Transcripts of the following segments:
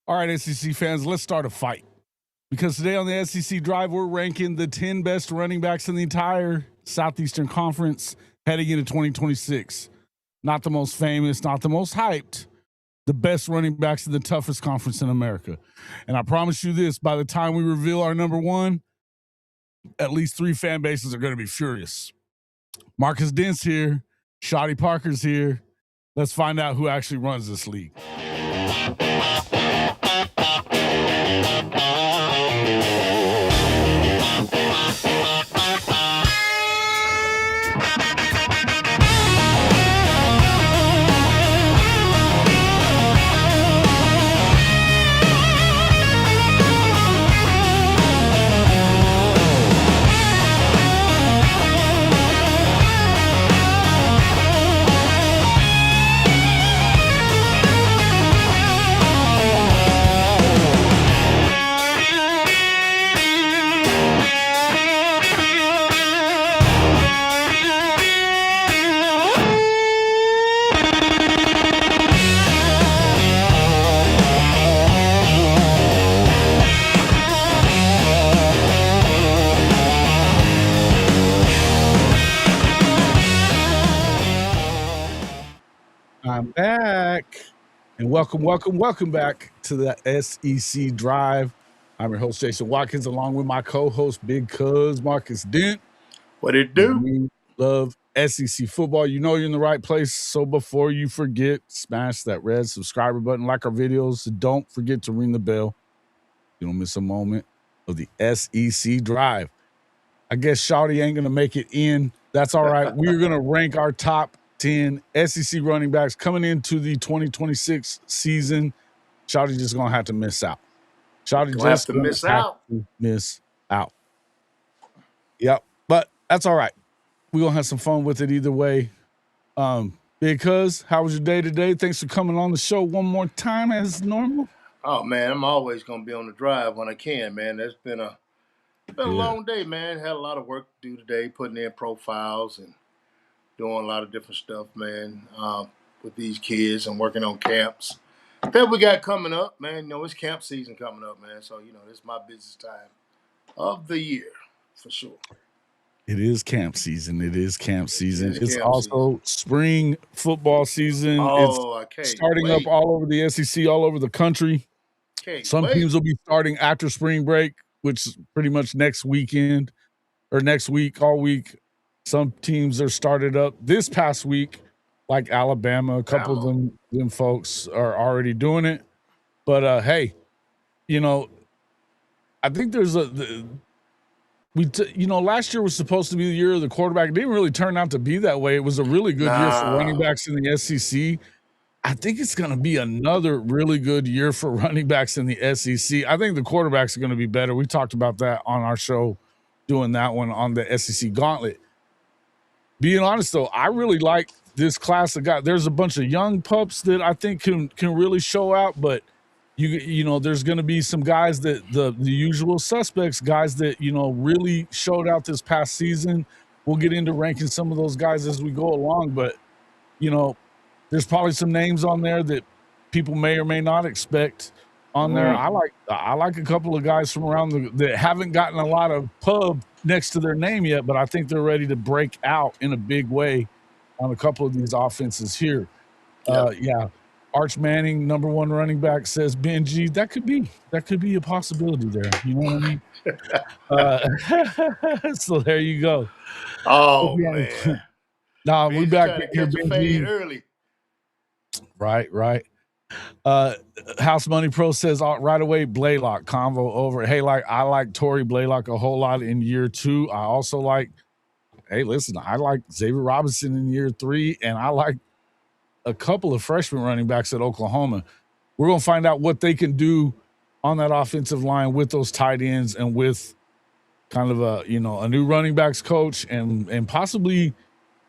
All right, SEC fans, let's start a fight. Because today on the SEC Drive, we're ranking the 10 best running backs in the entire Southeastern Conference heading into 2026. Not the most famous, not the most hyped, the best running backs in the toughest conference in America. And I promise you this, by the time we reveal our number one, at least 3 fan bases are going to be furious. Marcus Dent's here. Shawty Parker's here. Let's find out who actually runs this league. I'm back. And welcome back to the SEC Drive. I'm your host, Jason Watkins, along with my co-host, Big Cuz Marcus Dent. What it do? We love SEC football. You know you're in the right place. So before you forget, smash that red subscriber button, like our videos. Don't forget to ring the bell. You don't miss a moment of the SEC Drive. I guess Shawty ain't going to make it in. That's all right. We're going to rank our top 10 SEC running backs coming into the 2026 season. Shawty just going to have to miss out. Shawty just have to miss out. Yep. But that's all right. We're going to have some fun with it either way. Because how was your day today? Thanks for coming on the show one more time as normal. Oh, man, I'm always going to be on the drive when I can, man. It's been a long day, man. Had a lot of work to do today, putting in profiles and doing a lot of different stuff, man, with these kids and working on camps that we got coming up, man. You know, it's camp season coming up, man. So, you know, this is my busiest time of the year for sure. It is camp season. It's also spring football season. It's starting up all over the SEC, all over the country. Some teams will be starting after spring break, which is pretty much next weekend or next week, all week. Some teams are started up this past week, like Alabama. A couple of them folks are already doing it. But, hey, you know, I think there's last year was supposed to be the year of the quarterback. It didn't really turn out to be that way. It was a really good year for running backs in the SEC. I think it's going to be another really good year for running backs in the SEC. I think the quarterbacks are going to be better. We talked about that on our show, doing that one on the SEC Gauntlet. Being honest, though, I really like this class of guys. There's a bunch of young pups that I think can really show out, but you know, there's going to be some guys that the usual suspects, guys that, you know, really showed out this past season. We'll get into ranking some of those guys as we go along, but, you know, there's probably some names on there that people may or may not expect on there. I like a couple of guys from around that haven't gotten a lot of pub next to their name yet, but I think they're ready to break out in a big way on a couple of these offenses here. Arch Manning, number 1 running back, says Benji. That could be a possibility there. You know what I mean? So there you go. Oh, man. Nah, we back here, Benji. Early. Right. House Money Pro says right away, Blaylock convo over. Hey, I like Torrey Blaylock a whole lot in year 2. I also like, I like Xavier Robinson in year 3, and I like a couple of freshman running backs at Oklahoma. We're going to find out what they can do on that offensive line with those tight ends and with kind of a new running backs coach and possibly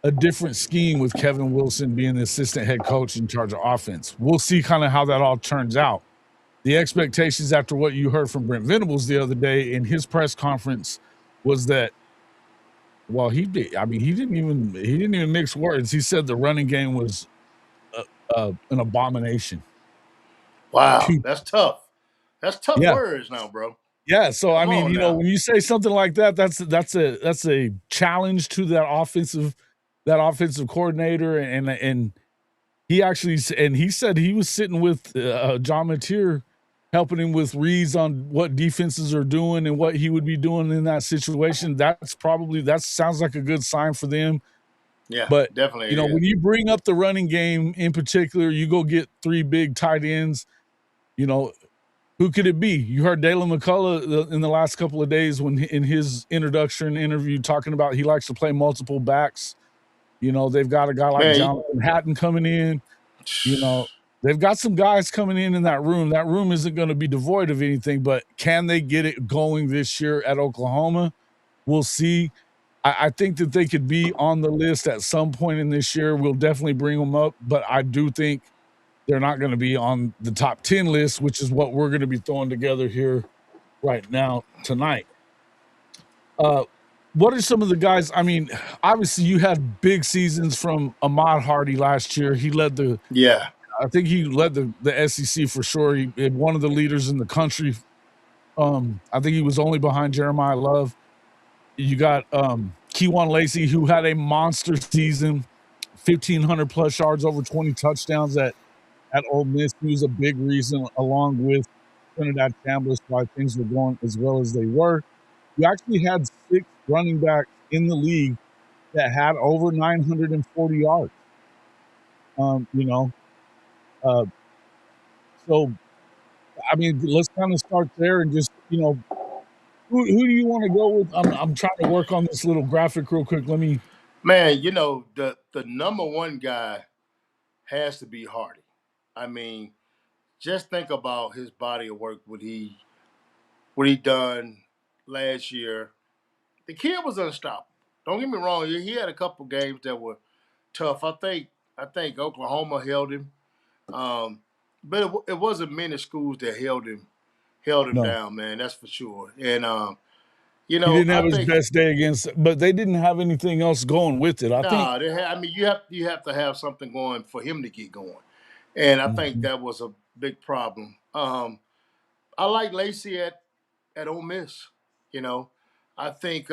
a different scheme with Kevin Wilson being the assistant head coach in charge of offense. We'll see kind of how that all turns out. The expectations after what you heard from Brent Venables the other day in his press conference was that, well, he didn't even mix words. He said the running game was an abomination. Wow, that's tough. That's tough Yeah. words now, bro. Yeah, so, I Come mean, on now. when you say something like that, that's a challenge to that offensive coordinator, and he actually and he said he was sitting with, John Mateer, helping him with reads on what defenses are doing and what he would be doing in that situation. That sounds like a good sign for them, Yeah, but, definitely it is. when you bring up the running game in particular, you go get 3 big tight ends, you know, who could it be? You heard Dalen McCullough in the last couple of days when in his introduction interview talking about he likes to play multiple backs. They've got a guy like Man, Jonathan Hatton coming in. You know, they've got some guys coming in that room. That room isn't going to be devoid of anything, but can they get it going this year at Oklahoma? We'll see. I think that they could be on the list at some point in this year. We'll definitely bring them up, but I do think they're not gonna be on the top 10 list, which is what we're gonna be throwing together here right now tonight. Uh, what are some of the guys I mean, obviously, you had big seasons from Ahmad Hardy last year. yeah. I think he led the SEC for sure. He one of the leaders in the country. I think he was only behind Jeremiah Love. You got, Keywan Lacy, who had a monster season, 1,500 plus yards, over 20 touchdowns at Ole Miss. He was a big reason, along with Trinidad Chambliss, why things were going as well as they were. You actually had 6 running backs in the league that had over 940 yards. Um, you know, uh, so I mean, let's kind of start there and just who do you want to go with? I'm trying to work on this little graphic real quick. Let me. Man, the number one guy has to be Hardy. I mean, just think about his body of work, what he done last year. The kid was unstoppable. Don't get me wrong, he had a couple games that were tough. I think Oklahoma held him. But it wasn't many schools that held him No, down, man. That's for sure. And he didn't I have his think best day against, but they didn't have anything else going with it. I think. nah, I mean you have to have something going for him to get going, and I think Mhm. that was a big problem. I like Lacey at Ole Miss. You know, I think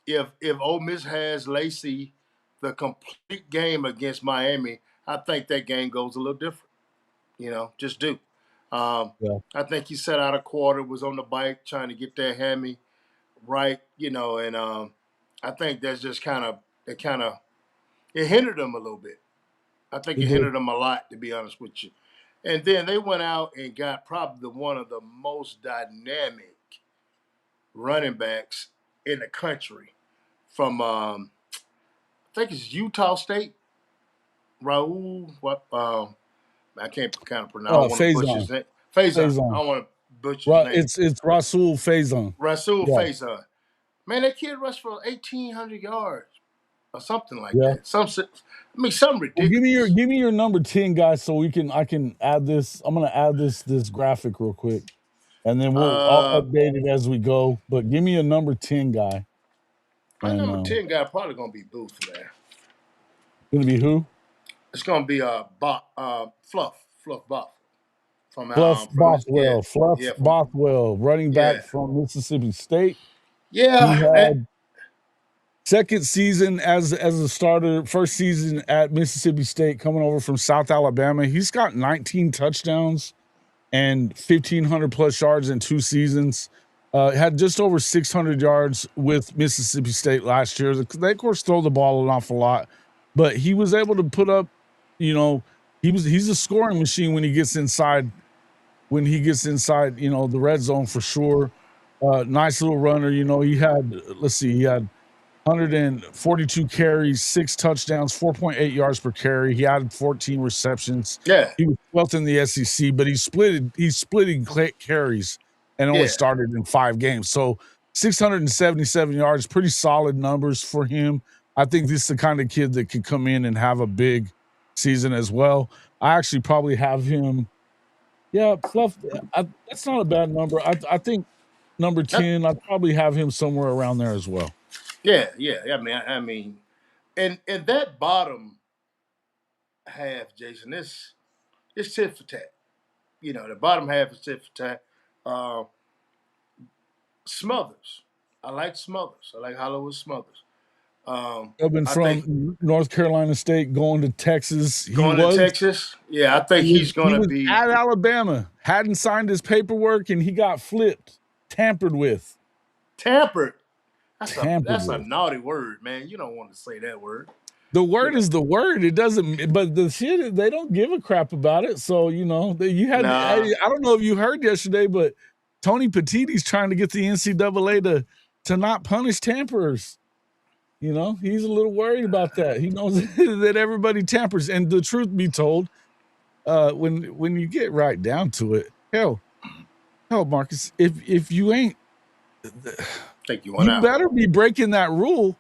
if Ole Miss has Lacey the complete game against Miami, I think that game goes a little different. Just do. Um, Yeah, I think he set out a quarter, was on the bike trying to get that hammy right, and I think that's just it hindered him a little bit. I think it it did. hindered him a lot, to be honest with you. And then they went out and got probably one of the most dynamic running backs in the country from I think it's Utah State. Raul, what I can't kind of pronounce. I don't want to butcher Faison, his name. Faison. I Faison. don't want to butcher his name. It's Rasul Faison. Rasul Yeah, Faison. Man, that kid rushed for 1,800 yards or something like yeah. that. Something Well, give me your ridiculous. give me your number 10 guys so I can add this. I'm gonna add this graphic real quick, and then I'll Uh, update it as we go. But give me a number 10 guy, my and number 10 guy probably gonna be Booth, man. gonna be who? It's gonna be Fluff Buff Fluff from his Bothwell. Fluff yeah from Bothwell, running back yeah from Mississippi State. He yeah had second season as a starter, first season at Mississippi State, coming over from South Alabama. He's got 19 touchdowns and 1,500 plus yards in 2 seasons. Had just over 600 yards with Mississippi State last year. They, of course, throw the ball an awful lot, but he was able to put up, you know, he's a scoring machine when he gets inside, the red zone for sure. Nice little runner. Let's see, he had 142 carries, 6 touchdowns, 4.8 yards per carry. He had 14 receptions. yeah He was 12th in the SEC, but he's splitting carries and only yeah. started in 5 games. So 677 yards, pretty solid numbers for him. I think this is the kind of kid that could come in and have a big season as well. I actually probably have him. Yeah, Fluff. That's not a bad number. I think number That, 10. I'd probably have him somewhere around there as well. yeah. I mean, and that bottom half, Jason, it's tit for tat. the bottom half is tit for tat. Uh, Smothers. I like Smothers. I like Hollywood Smothers. Coming I think from North Carolina State, going to Texas, going to Texas, yeah, I think he's going he to was be at Alabama, hadn't signed his paperwork, and he got flipped, tampered with, tampered. tampered That's a with. naughty word, man. You don't want to say that word. The You word know, is the word. It doesn't, but the shit they don't give a crap about it. So you had. nah. I don't know if you heard yesterday, but Tony Petitti's trying to get the NCAA to not punish tamperers. He's a little worried about that. He knows that everybody tampers, and the truth be told, when you get right down to it, hell, Marcus, if you ain't, Think you went you out. better be breaking that rule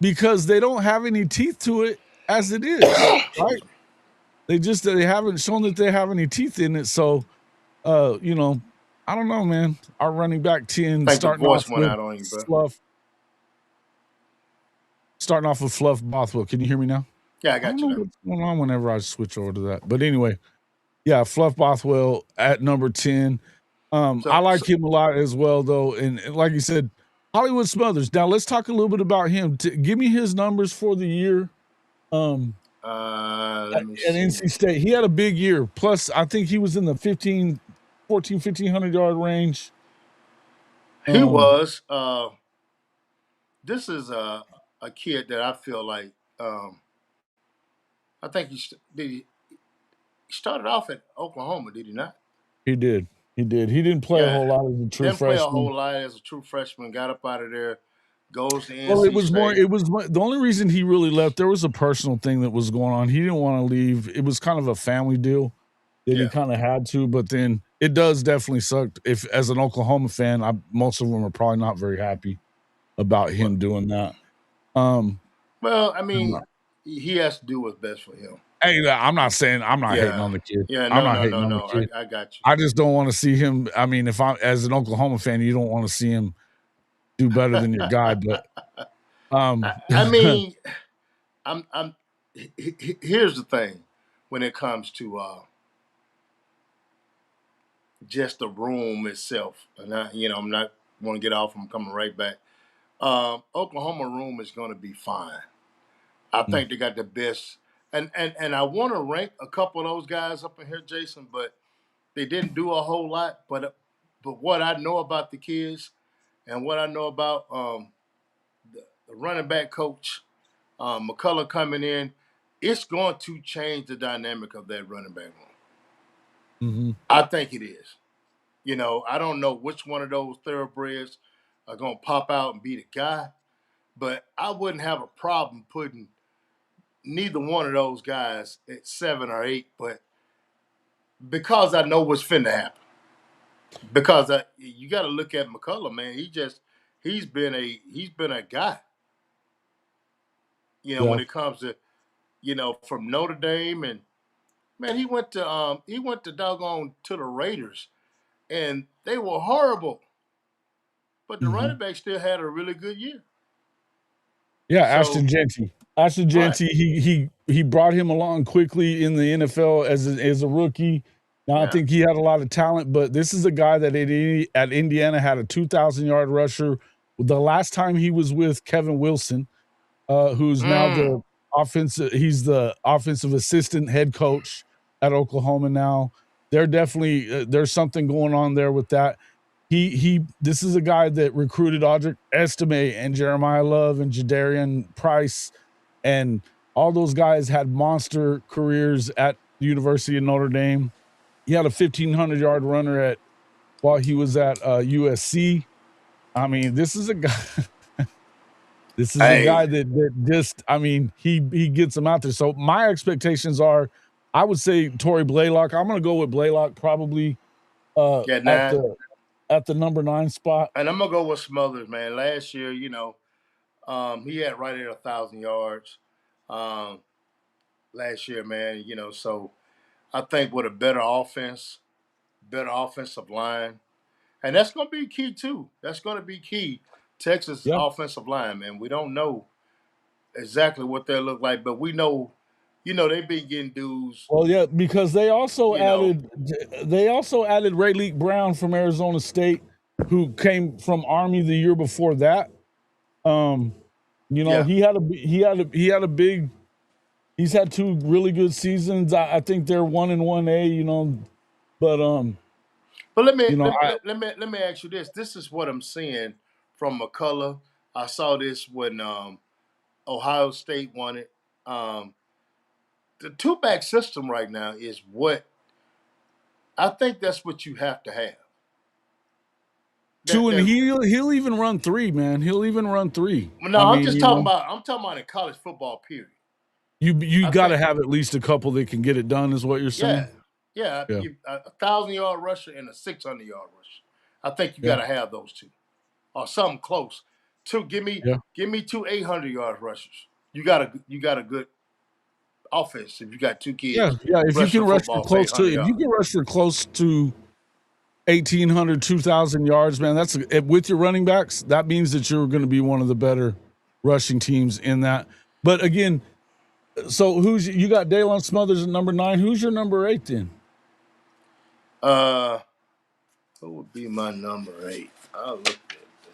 because they don't have any teeth to it as it is, right? Excuse me. They haven't shown that they have any teeth in it. So, I don't know, man. Our running back 10 Think the voice went out on you, bro. Starting off with Fluff Bothwell. Can you hear me now? Yeah, I I don't got you know now. what's going on whenever I switch over to that. But anyway, yeah, Fluff Bothwell at number 10. I So, like him a lot as well, though. And like you said, Hollywood Smothers. Now let's talk a little bit about him. Give me his numbers for the year. let me At see. NC State, he had a big year. Plus, I think he was in the 1,500 yard range. He was. This is a kid that I feel like. I think he started off at Oklahoma, did he not? He did. He did. He didn't play a Yeah, whole lot as a true didn't play a freshman. whole lot as a true freshman. Got up out of there, goes to Well, NC State. the only reason he really left, there was a personal thing that was going on. He didn't want to leave. It was kind of a family deal that he Yeah, kind of had to, but then it does definitely suck. If as an Oklahoma fan, most of them are probably not very happy about well, him doing that. Um, well, I mean, he has to do what's best for him. Hey, I'm not saying I'm not hating Yeah, on the kid. yeah, I'm no, not no, hating no, on the no. kid. I got you. I just don't want to see him. I mean, if I'm as an Oklahoma fan, you don't want to see him do better than your guy. But I mean, I'm. Here's the thing, when it comes to just the room itself, and I'm not want to get off. I'm coming right back. Oklahoma room is going to be fine. I think they got the best, and I want to rank a couple of those guys up in here, Jason, but they didn't do a whole lot. But what I know about the kids and what I know about the running back coach, McCullough coming in, it's going to change the dynamic of that running back room. I think it is. I don't know which one of those thoroughbreds are going to pop out and be the guy, but I wouldn't have a problem putting neither one of those guys at 7 or 8, but because I know what's finna happen. Because you got to look at McCullough, man. He's been a guy. yeah. When it comes to from Notre Dame, and man, he went to doggone to the Raiders, and they were horrible, but the running back still had a really good year. Yeah, Ashton So Jeanty. Ashton right, Jeanty, he brought him along quickly in the NFL as a rookie. Now I yeah. think he had a lot of talent, but this is a guy that at Indiana had a 2,000 yard rusher. The last time he was with Kevin Wilson, who's now Mm. he's the offensive assistant head coach at Oklahoma now. They're definitely there's something going on there with that. This is a guy that recruited Audric Estime and Jeremiah Love and Jadarian Price, and all those guys had monster careers at the University of Notre Dame. He had a 1,500 yard runner while he was at USC. I mean, this is a guy. This is a guy Hey, that just, I mean, he gets them out there. So my expectations are, I would say Torrey Blaylock. I'm going to go with Blaylock probably yeah, at nah. the number 9 spot. And I'm gonna go with Smothers, man. Last year, he had right at 1,000 yards. Um, Last year, man. So I think with a better offensive line, and that's gonna be key too. That's gonna be key. Texas Yep. offensive line, man. We don't know exactly what they look like, but we know You know, they've been getting dudes. Well, yeah, because they also You know, added Rayleigh Brown from Arizona State, who came from Army the year before that. You know, yeah. he's had two really good seasons. I think they're 1-1A, you know, but But let me you know, let, let, let me let me ask you this. This is what I'm seeing from McCullough. I saw this when Ohio State won it. Um, the two back system right now is what I think that's what you have to have. two, That and that he'll even run three, man. He'll even run three. no, I I'm mean, just you talking know, about in college football period. you I got think to have at least a couple that can get it done, is what you're yeah, saying. yeah, Yeah, a 1,000 yard rusher and a 600 yard rusher. I think you yeah, got to have those two or something close. Two, yeah. give me two 800 yard rushers. You got a good offense if you got two Yeah, kids yeah. If you rushing can the rush for football for close to, 800 if you yards. can rush for close to 1,800, 2,000 yards, man, that's with your running backs. That means that you're going to be one of the better rushing teams in that. But again, so who's you got? Daylon Smothers at number 9. Who's your number 8 then? Uh, who would be my number 8? I'll look at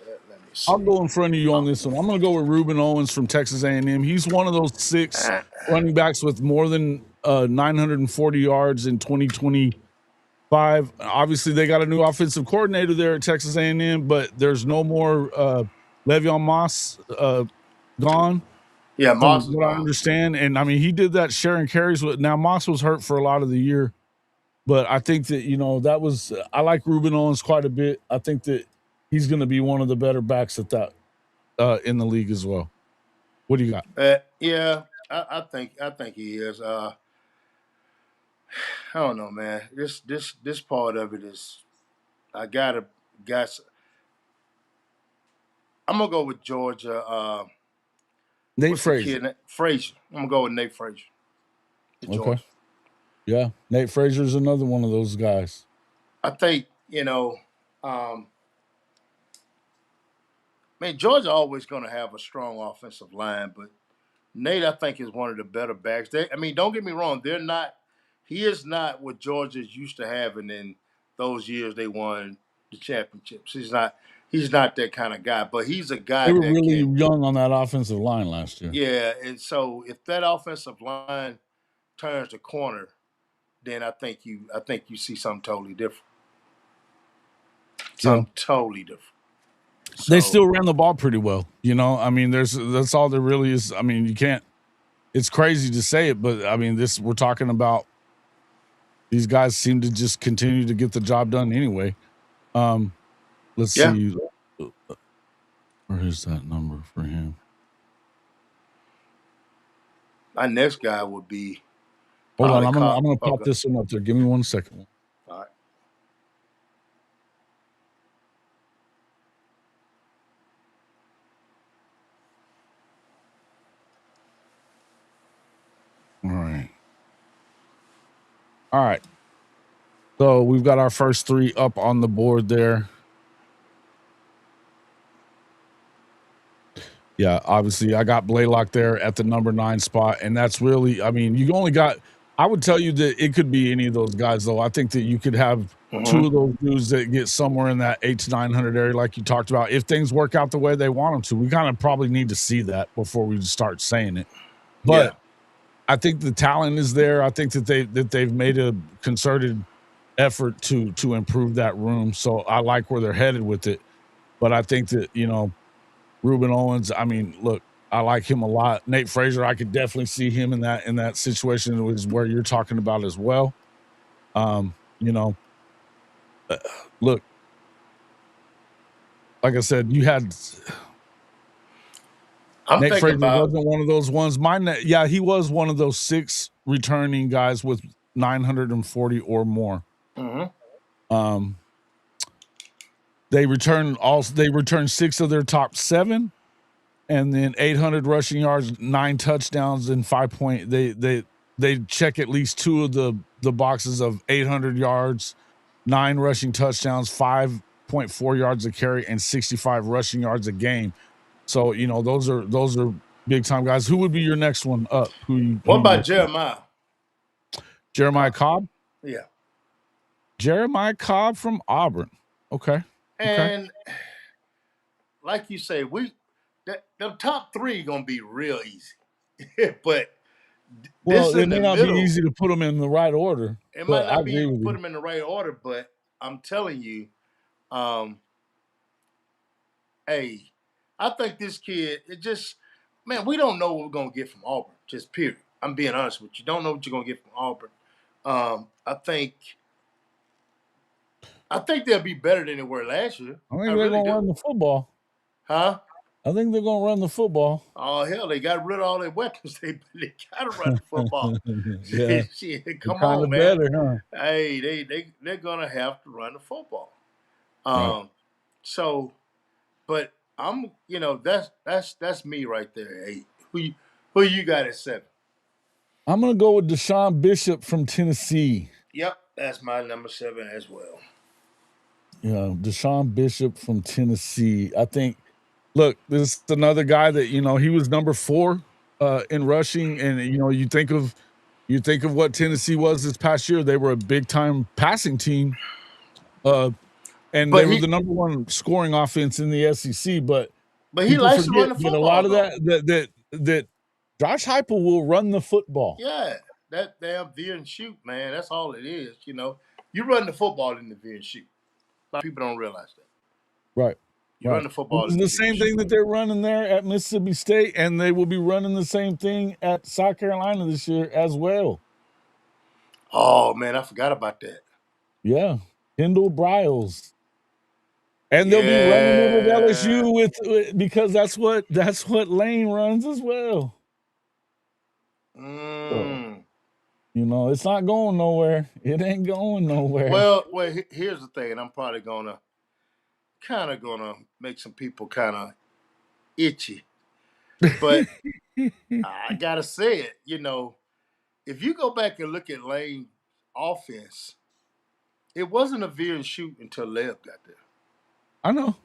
that. Let me I'll see. go in front of you on this one. I'm going to go with Reuben Owens from Texas A&M. He's one of those 6 Uh, running backs with more than 940 yards in 2025. Obviously, they got a new offensive coordinator there at Texas A&M, but there's no more Le'Veon Moss gone, yeah, from Moss is what I gone. understand. And I mean, he did that sharing carries with. Now Moss was hurt for a lot of the year, but I think that that was. I like Reuben Owens quite a bit. I think that he's going to be one of the better backs at that in the league as well. What do you got? Yeah, I think he is. I don't know, man. This part of it is I gotta got. I'm gonna go with Georgia. Nate What's the Frazier. kid? Frazier. I'm gonna go with Nate Frazier. The Okay. Georgia. Yeah, Nate Frazier's another one of those guys. I think um, man, Georgia always gonna have a strong offensive line, but Nate, I think, is one of the better backs. I mean, don't get me wrong. They're not. He is not what Georgia's used to having in those years they won the championships. He's not. He's not that kind of guy. But he's a They guy were that really can. young on that offensive line last year. Yeah. And so if that offensive line turns the corner, then I think you see something totally different. Yeah. Something totally different. They So still ran the ball pretty well. I mean, that's all there really is. I mean, you can't. It's crazy to say it, but I mean, we're talking about these guys seem to just continue to get the job done anyway. Um, let's yeah, see. Where is that number for him? my next guy would be Hold on, probably I'm Cop. gonna pop Okay. this one up there. Give me 1 second. All right. All right. All right. So we've got our first 3 up on the board there. Yeah, obviously I got Blaylock there at the number 9 spot, and that's really, I mean, you only got. I would tell you that it could be any of those guys, though. I think that you could have 2 Mm-hmm. of those dudes that get somewhere in that 8 to 900 area, like you talked about, if things work out the way they want them to. We kind of probably need to see that before we start saying it. Yeah. But I think the talent is there. I think that they've made a concerted effort to improve that room. So I like where they're headed with it. But I think that Reuben Owens, I mean, look, I like him a lot. Nate Frazier, I could definitely see him in that situation, which is where you're talking about as well. Um, you know, uh, look, like I said, you had I'm Nate thinking Frazier about. wasn't one of those ones. Yeah, he was one of those 6 returning guys with 940 or more. Mm-hmm. Um, they returned 6 of their top 7, and then 800 rushing yards, 9 touchdowns, and 5 point. They check at least 2 of the boxes of 800 yards, 9 rushing touchdowns, 5.4 yards a carry, and 65 rushing yards a game. So those are Big time guys. Who would be your next one up? Who What you about looking at? Jeremiah? Jeremiah Cobb? Yeah. Jeremiah Cobb from Auburn. Okay. Okay. And like you say, the top three gonna be real easy. But this Well, it in may the not be middle, easy to put them in the right order, it might but I not be agree with put you. them in the right order, but I'm telling you, um, hey, I think this kid, it just, man, we don't know what we're gonna get from Auburn. Just period. I'm being honest with you. Don't know what you're gonna get from Auburn. I think they'll be better than they were last year. I I think they're really gonna do. run the football. Huh? I think they're gonna run the football. Oh hell, they got rid of all their weapons. They gotta run the football. Yeah. Shit, They're come kind on, of man. better, huh? Hey, they're gonna have to run the football. Right. So, but I'm, that's me right there. Hey, who you got at 7? I'm gonna go with Deshaun Bishop from Tennessee. Yep, that's my number 7 as well. Yeah, Deshaun Bishop from Tennessee. I think. Look, this is another guy that he was number 4 in rushing, and you think of what Tennessee was this past year. They were a big time passing team, and they But were he, the number 1 scoring offense in the SEC. But but he people likes to run forget the that a lot football of though. that Josh Heupel will run the football. Yeah, that damn veer and shoot, man. That's all it is. You run the football in the veer and shoot. A lot of people don't realize that. Right. You run Right. the Which football is in the the veer and same thing shoot. that they're running there at Mississippi State, and they will be running the same thing at South Carolina this year as well. Oh man, I forgot about that. Yeah. Kendall Briles. And they'll be running it at Yeah. LSU because that's what Lane runs as well. So, Mm. it's not going nowhere. It ain't going nowhere. Well, here's the thing, and I'm probably gonna make some people kind of itchy, but I gotta say it. If you go back and look at Lane's offense, it wasn't a veer and shoot until Lev got there. I know.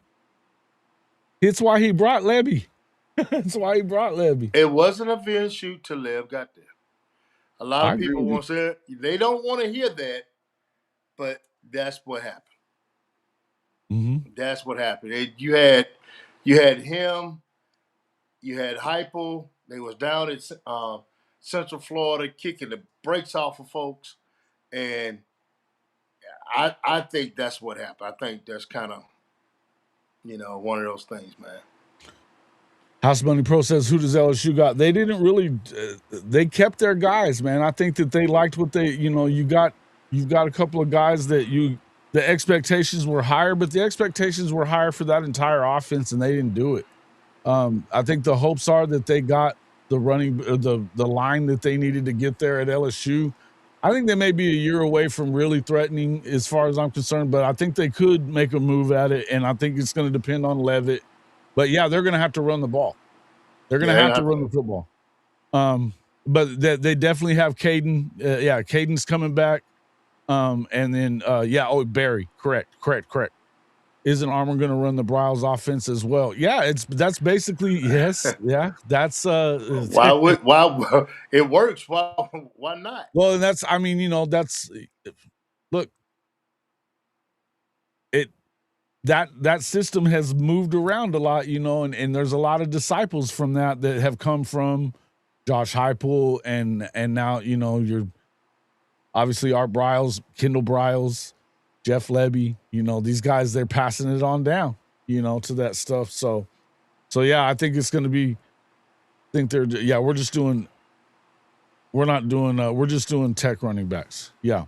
It's why he brought Levy. That's why he brought Levy. It wasn't a veer and shoot till Lev got there. A lot I of agree people with you. want to say they don't want to hear that, but that's what happened. Mhm. That's what happened. You had him, you had Hypo. They was down at Central Florida kicking the brakes off of folks, and I think that's what happened. I think that's kind of one of those things, man. House Money Pro says, "Who does LSU got?" They didn't really. They kept their guys, man. I think that they liked what they. You've got a couple of guys that the expectations were higher, but the expectations were higher for that entire offense, and they didn't do it. I think the hopes are that they got the running the line that they needed to get there at LSU. I think they may be a year away from really threatening, as far as I'm concerned, but I think they could make a move at it, and I think it's going to depend on Levitt. But yeah, they're going to have to run the ball. They're going Yeah, to they have to have run the football. But they definitely have Caden. Yeah, Caden's coming back. And then Barry. Correct. Isn't Armour going to run the Briles offense as well? Yeah, that's basically yes. Yeah, that's why it works? Why not? well, and that's that's look it that system has moved around a lot, and there's a lot of disciples from that have come from Josh Heupel and now you're obviously Art Briles, Kendall Briles, Jeff Lebby, these guys, they're passing it on down, to that stuff. So yeah, I think it's going to be. I think we're just doing. We're not doing. We're just doing tech running backs. Yeah,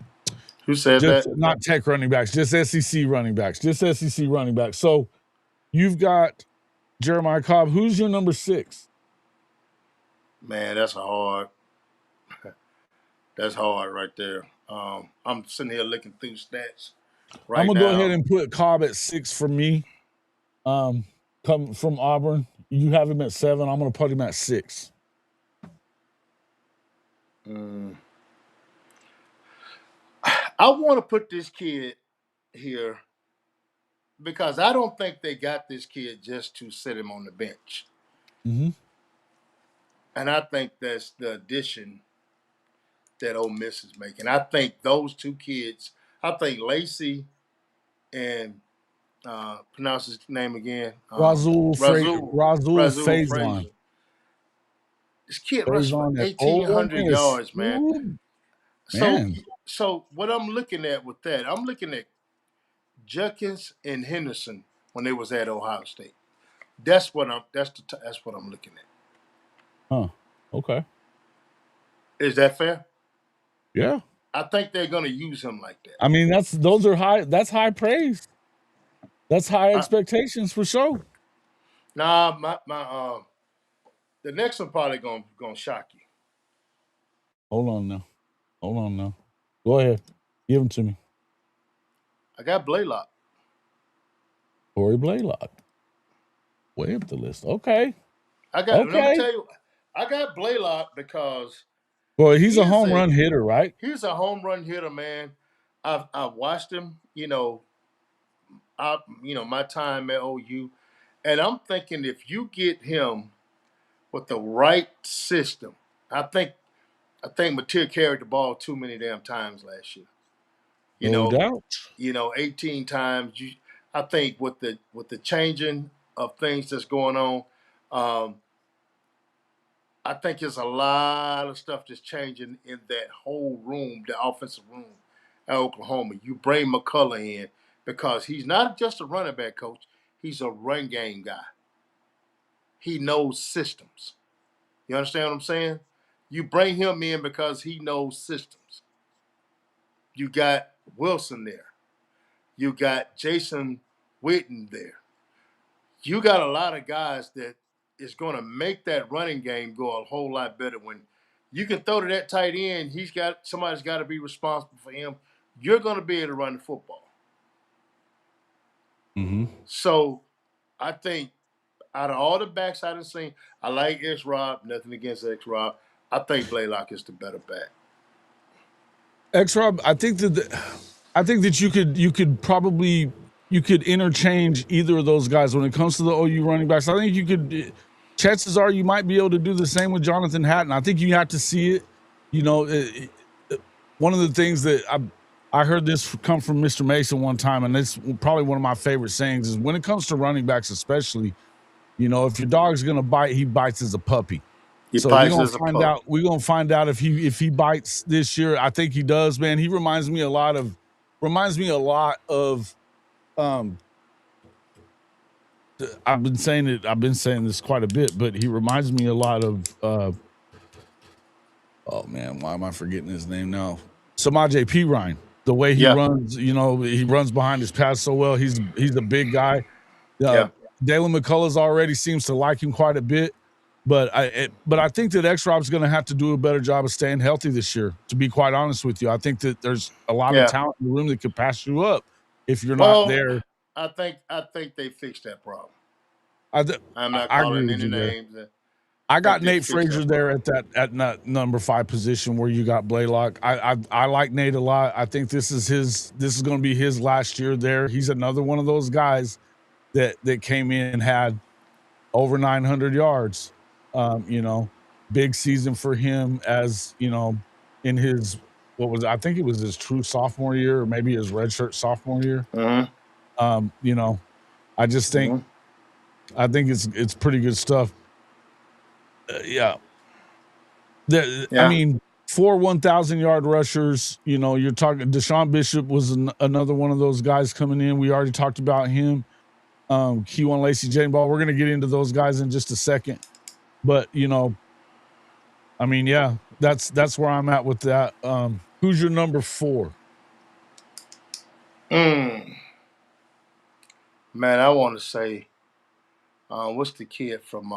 Who said just that? not tech running backs. Just SEC running backs. Just SEC running backs. So you've got Jeremiah Cobb. Who's your number 6? Man, that's hard right there. I'm sitting here looking through stats I'm right gonna go ahead now. and put Cobb at 6 for me. Come from Auburn. You have him at 7. I'm gonna put him at 6. Mm. I want to put this kid here because I don't think they got this kid just to sit him on the bench. Mm-hmm. And I think that's the addition that Ole Miss is making. I think those two kids, I think Lacey and pronounce his name again, Razul Razul Razul Faison. Frazier. This kid rushed for Faison at Ole 1,800 Miss. yards, man. Ooh, So, man. so what I'm looking at with that, I'm looking at Judkins and Henderson when they was at Ohio State. That's what I'm looking at. Huh. Okay. Is that fair? Yeah. I think they're going to use him like that. I mean, that's high praise. That's high expectations for sure. Nah, my the next one probably gonna shock you. Hold on now. Hold on now. Go ahead. Give them to me. I got Blaylock. Corey Blaylock. Way up the list. Okay. Let me Okay. tell you, I got Blaylock because Boy, he's a home run hitter, right? he's a home run hitter, man. I've watched him, my time at OU, and I'm thinking if you get him with the right system, I think Mateer carried the ball too many damn times last year. You No know, doubt. 18 times. I think with the changing of things that's going on, I think there's a lot of stuff that's changing in that whole room, the offensive room at Oklahoma. You bring McCullough in because he's not just a running back coach; he's a run game guy. He knows systems. You understand what I'm saying? You bring him in because he knows systems. You got Wilson there. You got Jason Witten there. You got a lot of guys that is going to make that running game go a whole lot better. When you can throw to that tight end, somebody's got to be responsible for him. You're going to be able to run the football. Mm-hmm. So I think out of all the backs I done seen, I like X Rob. Nothing against X Rob. I think Blaylock is the better back. X Rob, I think that you could interchange either of those guys when it comes to the OU running backs. I think you could. Chances are you might be able to do the same with Jonathan Hatton. I think you have to see it. You know, one of the things that I heard this come from Mr. Mason one time, and it's probably one of my favorite sayings is when it comes to running backs, especially, if your dog's gonna bite, he bites as a puppy. So we're gonna find out. We're gonna find out if he bites this year. I think he does, man. He reminds me a lot of I've been saying this quite a bit, but he reminds me a lot of oh man, why am I forgetting his name now? Samaj P. Ryan. The way he runs, he runs behind his pass so well. He's a big guy. Dalen McCullough's already seems to like him quite a bit. But I think that X-Rob's going to have to do a better job of staying healthy this year, to be quite honest with you. I think that there's a lot of talent in the room that could pass you up if you're not there. I think they fixed that problem. I'm not calling any names. I got Nate Frazier there at number 5 position where you got Blaylock. I like Nate a lot. I think this is going to be his last year there. He's another one of those guys that came in and had over 900 yards. Big season for him as, in his, I think it was his true sophomore year or maybe his redshirt sophomore year. I just think, I think it's pretty good stuff. Yeah. I mean, 4 1,000-yard rushers, you're talking Deshaun Bishop was another one of those guys coming in. We already talked about him. Q1 Lacey Jane Ball. We're going to get into those guys in just a second. But, I mean, yeah, that's where I'm at with that. Who's your number 4? Man, I want to say, what's the kid from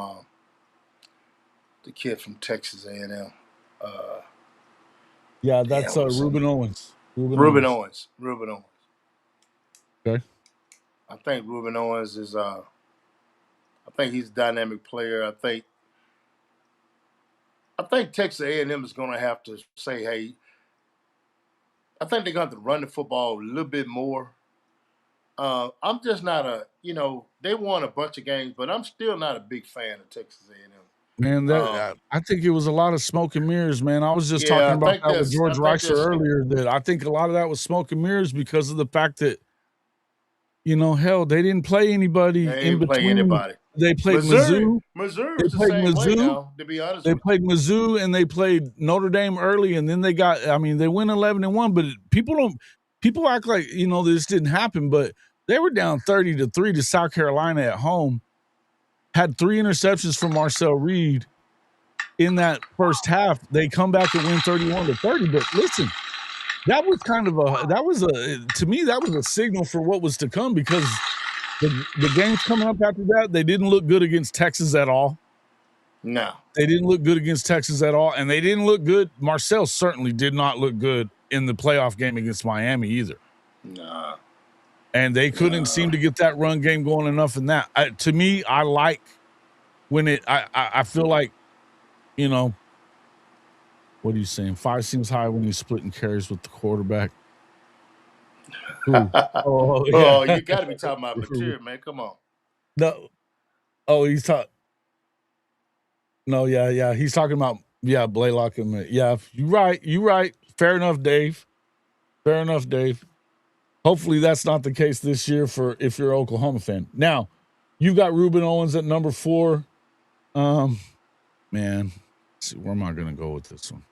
Texas A&M? Yeah, that's Ruben Owens. Ruben Owens. Okay. I think Ruben Owens is I think he's a dynamic player. I think Texas A&M is going to have to say, hey, I think they're going to have to run the football a little bit more. I'm just not they won a bunch of games, but I'm still not a big fan of Texas A&M. Man, that I think it was a lot of smoke and mirrors, man. I was just talking about that with I George think Reiser that's earlier, that I think a lot of that was smoke and mirrors because of the fact that, hell, they didn't play anybody they in didn't play between. anybody. They played Missouri, Mizzou. Missouri They was the played same way. Mizzou. Now, to be honest They with played Mizzou and they played Notre Dame early, and then they went 11-1, but people act like, this didn't happen, but they were down 30-3 to South Carolina at home, had 3 interceptions from Marcel Reed in that first half. They come back and win 31-30, but listen, that was to me, that was a signal for what was to come, because the games coming up after that, they didn't look good against Texas at all. you. No. They didn't look good against Texas at all, and they didn't look good. Marcel certainly did not look good in the playoff game against Miami either. Nah. And they couldn't seem to get that run game going enough in that. To me, I like when I feel like, what are you saying? 5 seems high when he's splitting carries with the quarterback. Ooh. Oh, Oh, yeah. you got to be talking about material, man. Come on. No. Oh, he's talking. No, yeah. He's talking about, Blaylock and yeah. You're right. Fair enough, Dave. Hopefully that's not the case this year if you're an Oklahoma fan. Now, you've got Ruben Owens at number 4. Man, let's see, where am I going to go with this one?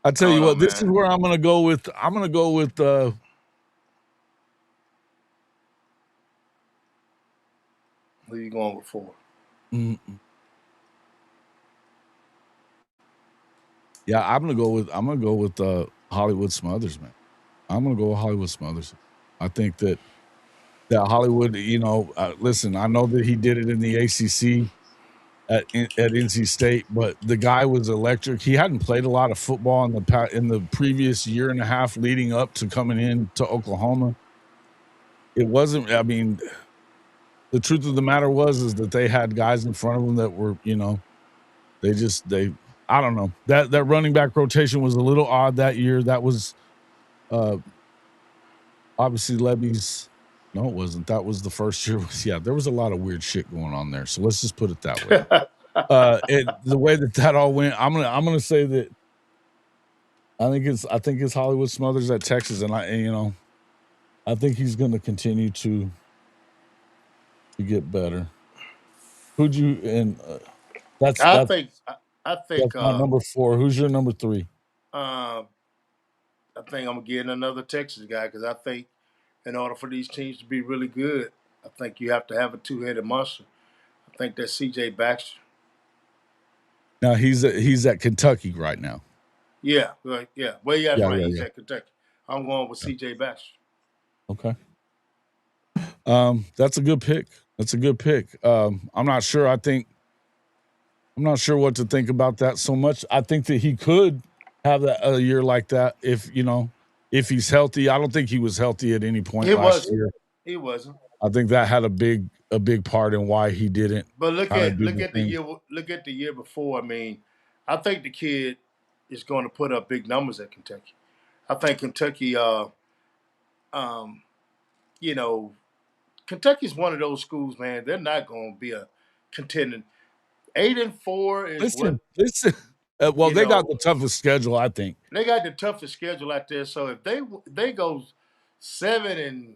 I tell you what, this is where I'm going to go with. I'm going to go with. Who are you going with 4? Yeah, I'm gonna go with Hollywood Smothers, man. I'm gonna go with Hollywood Smothers. I think that Hollywood, listen, I know that he did it in the ACC at NC State, but the guy was electric. He hadn't played a lot of football in the previous year and a half leading up to coming in to Oklahoma. It wasn't. I mean, the truth of the matter is that they had guys in front of them that were, I don't know. That running back rotation was a little odd that year. That was obviously Levy's. No, it wasn't. That was the first year. Yeah, there was a lot of weird shit going on there. So let's just put it that way. The way that all went, I'm gonna say that I think it's Hollywood Smothers at Texas, and I think he's gonna continue to get better. Who'd you and that's I think that's my number 4. Who's your number 3? I think I'm gonna get another Texas guy, because I think in order for these teams to be really good, I think you have to have a 2-headed monster. I think that's C.J. Baxter. Now he's at Kentucky right now. Yeah, right. Yeah. Well, yeah, that's right. He's at Kentucky. I'm going with C.J. Baxter. Okay. That's a good pick. I'm not sure. I'm not sure what to think about that so much. I think that he could have a year like that if he's healthy. I don't think he was healthy at any point last year. He wasn't. I think that had a big part in why he didn't. But look at the year before. I mean, I think the kid is going to put up big numbers at Kentucky. I think Kentucky, Kentucky's one of those schools, man. They're not going to be a contending. 8-4 is listen. Well, they got the toughest schedule, I think. They got the toughest schedule out there. So if they go 7-5,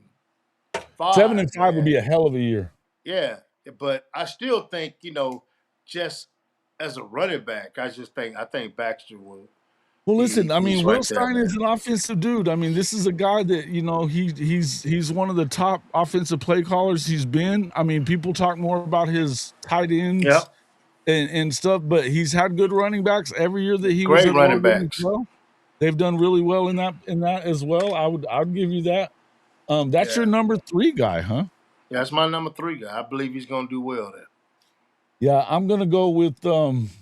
7-5 would be a hell of a year. Yeah, but I still think, just as a running back, I think Baxter will. Well, listen, I mean, Will Stein is an offensive dude. I mean, this is a guy that, he's one of the top offensive play callers he's been. I mean, people talk more about his tight ends and stuff, but he's had good running backs every year that he was at running backs. Well. They've done really well in that as well. I'd give you that. That's your number 3 guy, huh? Yeah, that's my number 3 guy. I believe he's going to do well there. Yeah, I'm going to go with Kejuan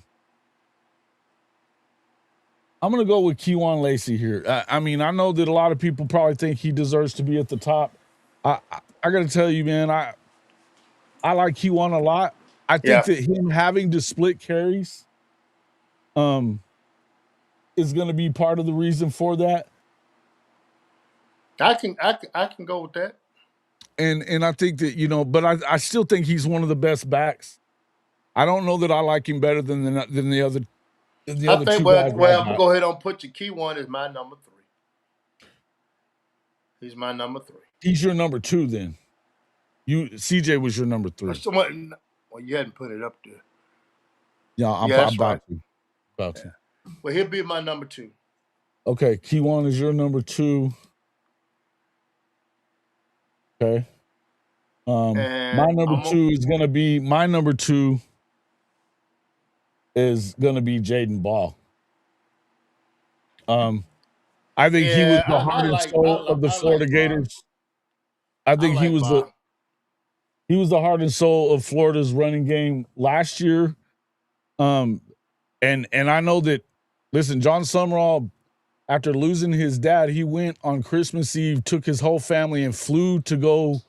Lacey here. I mean, I know that a lot of people probably think he deserves to be at the top. I got to tell you, man, I like Kejuan a lot. I think that him having to split carries is going to be part of the reason for that. I can go with that. And I think that, but I still think he's one of the best backs I don't know that I like him better than the other I think. two Well, guys well, I I'm gonna got. go ahead and put your key one is my number 3. He's my number 3. He's your number 2 then. CJ was your number 3. Someone, well, you hadn't put it up there. Yeah, I'm Yeah, that's about right. to. About to. Well, he'll be my number 2. Okay, Keywan is your number 2. Okay. And my number 2 is gonna be Jaden Ball. I think he was the heart and soul of the Florida Gators. I think he was the heart and soul of Florida's running game last year. And I know that, listen, John Summerall, after losing his dad, he went on Christmas Eve, took his whole family and flew to go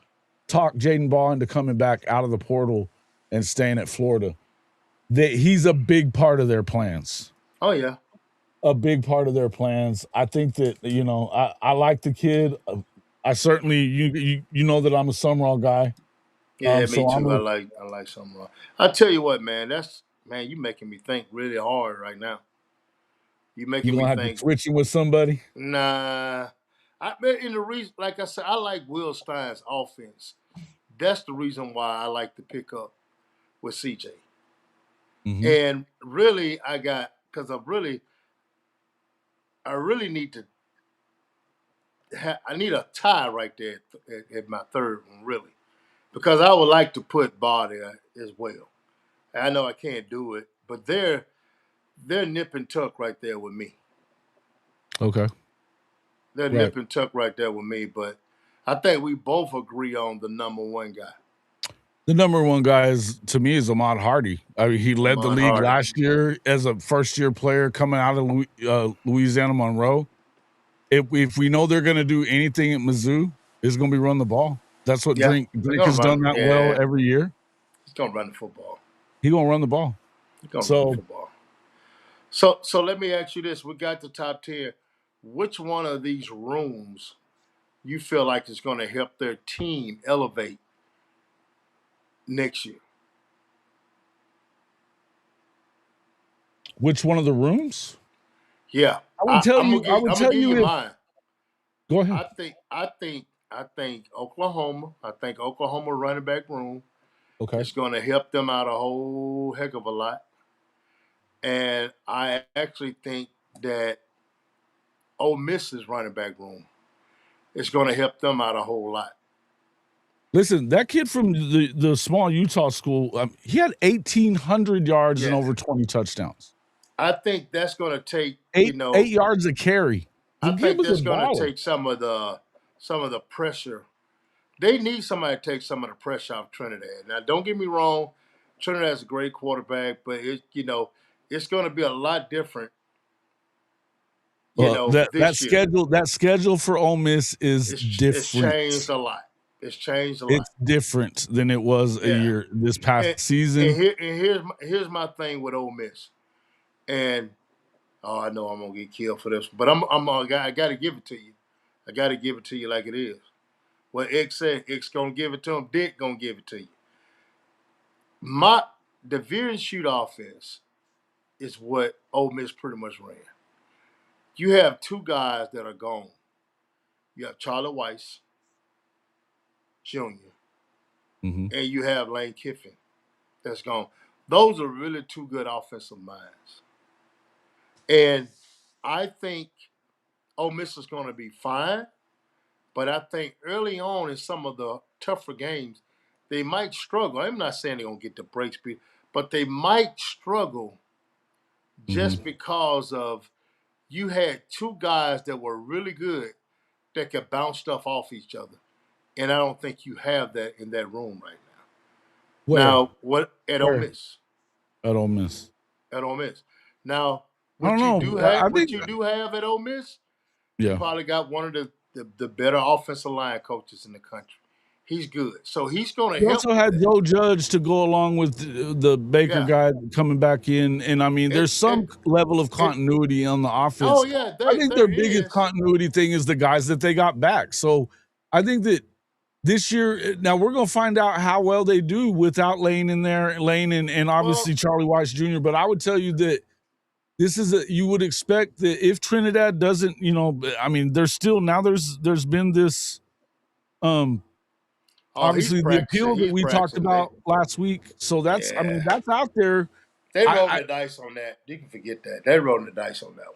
talk Jaden Ball into coming back out of the portal and staying at Florida. He's a big part of their plans. Oh, yeah. A big part of their plans. I think that, I like the kid. I certainly, you know that I'm a Summerall guy. Yeah, me too. I like Summerall. I tell you what, man, you making me think really hard right now. You making me think. To switch him with somebody? Nah. In the reason, like I said, I like Will Stein's offense. That's the reason why I like to pick up with CJ. Mm-hmm. And really, I really need to. I need a tie right there at my third one, really, because I would like to put Bar there as well. I know I can't do it, but they're nip and tuck right there with me. Okay. They're nip and tuck right there with me, but I think we both agree on the number 1 guy. The number 1 guy to me is Ahmad Hardy. I mean, he led the league last year as a first-year player coming out of Louisiana Monroe. If we know they're going to do anything at Mizzou, it's going to be run the ball. That's what Drink has done that well every year. He's going to run the football. He's going to run the ball. He's going to run the football. So let me ask you this. We got the top 10. Which one of these rooms you feel like is going to help their team elevate next year? Which one of the rooms? Yeah, I would tell you mine. Go ahead. I think Oklahoma. I think Oklahoma running back room. Okay, is going to help them out a whole heck of a lot, and I actually think that Ole Miss's running back room is going to help them out a whole lot. Listen, that kid from the small Utah school, he had 1,800 yards and over 20 touchdowns. I think that's going to take 8 yards a carry. I think that's going to take some of the pressure. They need somebody to take some of the pressure off Trinidad. Now, don't get me wrong, Trinidad's a great quarterback, but it's going to be a lot different. That schedule for Ole Miss is different. It's changed a lot. It's different than it was this past season. And here's my thing with Ole Miss. And I know I'm gonna get killed for this, but I gotta give it to you. I gotta give it to you like it is. What X said, X gonna give it to him. Dick gonna give it to you. The veer and shoot offense is what Ole Miss pretty much ran. You have 2 guys that are gone. You have Charlie Weiss Jr. Mm-hmm. and you have Lane Kiffin that's gone. Those are really 2 good offensive minds. And I think Ole Miss is going to be fine, but I think early on in some of the tougher games, they might struggle. I'm not saying they're going to get the break speed, but they might struggle just because of you had 2 guys that were really good that could bounce stuff off each other. And I don't think you have that in that room right now. At Ole Miss? At Ole Miss. At Ole Miss. Now, what you do have at Ole Miss, you probably got one of the better offensive line coaches in the country. He's good. So he's going to help. You also had Joe Judge to go along with the Baker guy coming back in. And, I mean, there's some level of continuity on the offense. Oh, yeah. I think their biggest continuity thing is the guys that they got back. So I think that this year, now we're gonna find out how well they do without Lane in there, Lane and obviously Well, Charlie Weiss Jr. But I would tell you that this is you would expect that if Trinidad doesn't, I mean, there's been this oh, he's obviously the practicing. appeal that He's we talked practicing. about last week. So Yeah, that's out there. they rolling I the dice on that. You can forget that. They rolling the dice on that one.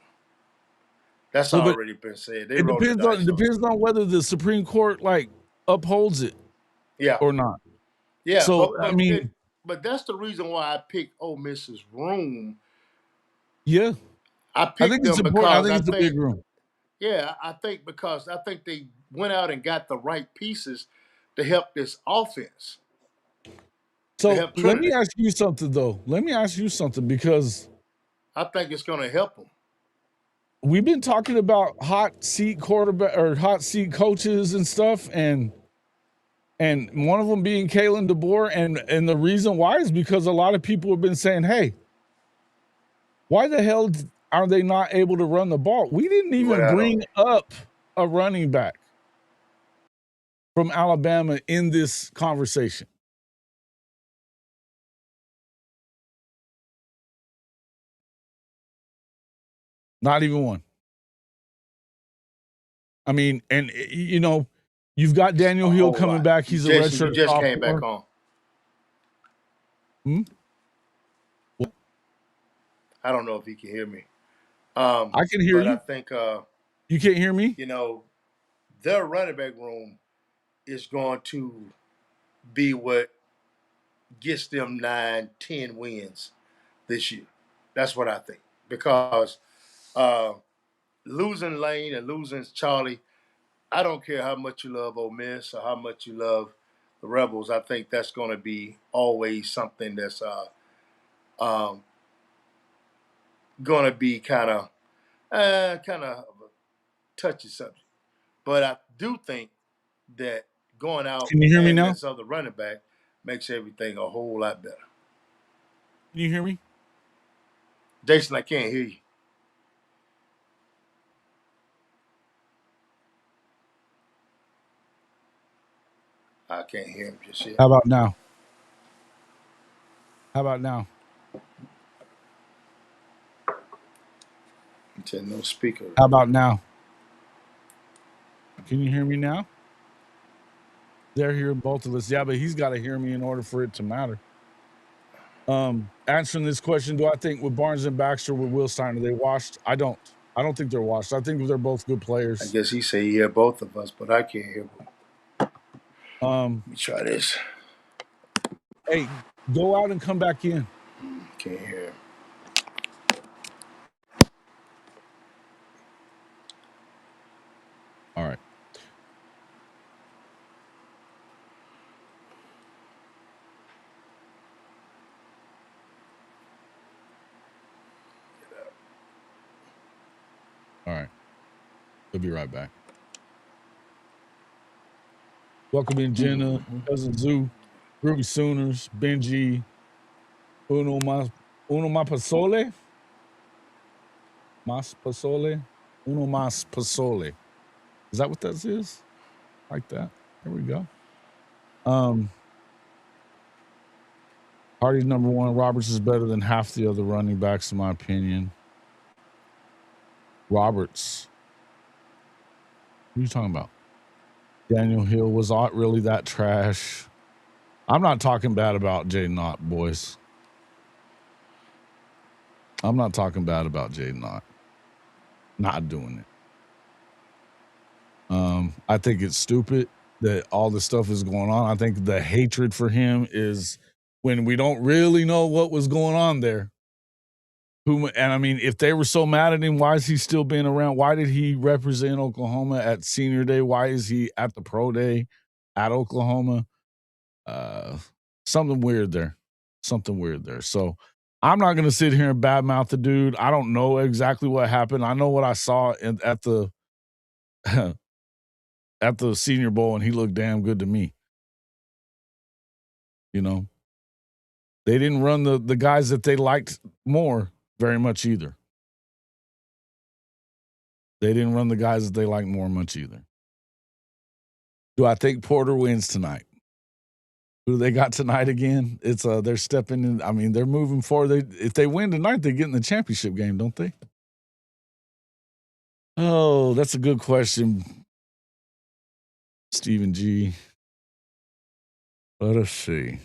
That's well, but already been said. They rolling the it dice on it. depends on whether the Supreme Court like upholds it Yeah, or not. yeah, So but I but mean, it, but that's the reason why I picked Ole Miss's room. yeah, I I think picked it's them important. I because think I it's a big think, room. yeah, I think because I think they went out and got the right pieces to help this offense, to So help let me Trinidad. ask you something though. Let me ask you something because I think it's going to help them. we've been talking about hot seat quarterback or hot seat coaches and stuff, and one of them being Kalen DeBoer, and the reason why is because a lot of people have been saying, "Hey, why the hell are they not able to run the ball?" We didn't You went even out on bring it. up a running back from Alabama in this conversation. Not even one. I mean, and you've got Daniel A Hill whole coming lot. back. You He's a Jason, you redshirt just came back sophomore. on. Hmm? I don't know if he can hear me. I can hear But I you. think You can't hear me? their running back room is going to be what gets them 9, 10 wins this year. That's what I think. Because uh, losing Lane and losing Charlie, I don't care how much you love Ole Miss or how much you love the Rebels. I think that's going to be always something that's um, going to be kind of a touchy subject. But I do think that going out Can you hear me adding now? this other running back makes everything a whole lot better. Can you hear me? Jason, I can't hear you. I can't hear him just yet. How about now? How about now? He said no speaker. How about now? Can you hear me now? They're hearing both of us. Yeah, but he's got to hear me in order for it to matter. Answering this question, do I think with Barnes and Baxter with Will Stein, are they washed? I don't. I don't think they're washed. I think they're both good I players. guess he said he hear both of us, but I can't hear him. Um, Let me try this. hey, go out and come back in. Can't hear him. All right. All right. We'll be right back. Welcome in, Jenna, Cousin Zoo, Ruby Sooners, Benji, Uno Mas Pasole. Mas Pasole. Uno Mas Pasole. Is that what that is? Like that. There we go. Hardy's number one. Roberts is better than half the other running backs, in my opinion. Roberts. What are you talking about? Daniel Hill was not really that trash. I'm not talking bad about Jay Knott, boys. I'm not talking bad about Jay Knott. Not doing it. I think it's stupid that all this stuff is going on. I think the hatred for him is when we don't really know what was going on there. And I mean, if they were so mad at him, why is he still being around? Why did he represent Oklahoma at senior day? Why is he at the pro day at Oklahoma? Something weird there. Something weird there. So I'm not going to sit here and badmouth the dude. I don't know exactly what happened. I know what I saw at the at the Senior Bowl, and he looked damn good to me. They didn't run the guys that they liked more very much either. They didn't run the guys that they liked more much either. Do I think Porter wins tonight? Who do they got tonight again? It's they're stepping in. I mean, they're moving forward. If they win tonight, they get in the championship game, don't they? Oh, that's a good question, Stephen G. Let us see.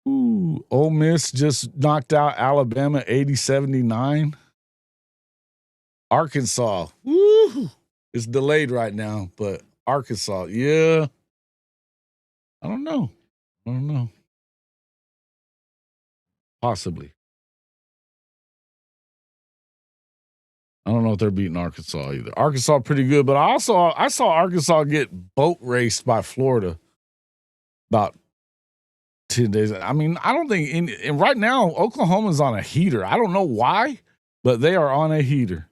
Ooh, Ole Miss just knocked out Alabama 80-79. Arkansas, woo, it's delayed right now, but Arkansas, yeah. I don't know. I don't know. Possibly. I don't know if they're beating Arkansas either. Arkansas pretty good, but I saw Arkansas get boat raced by Florida about 10 days. I mean, I don't think and right now Oklahoma's on a heater. I don't know why, but they are on a heater.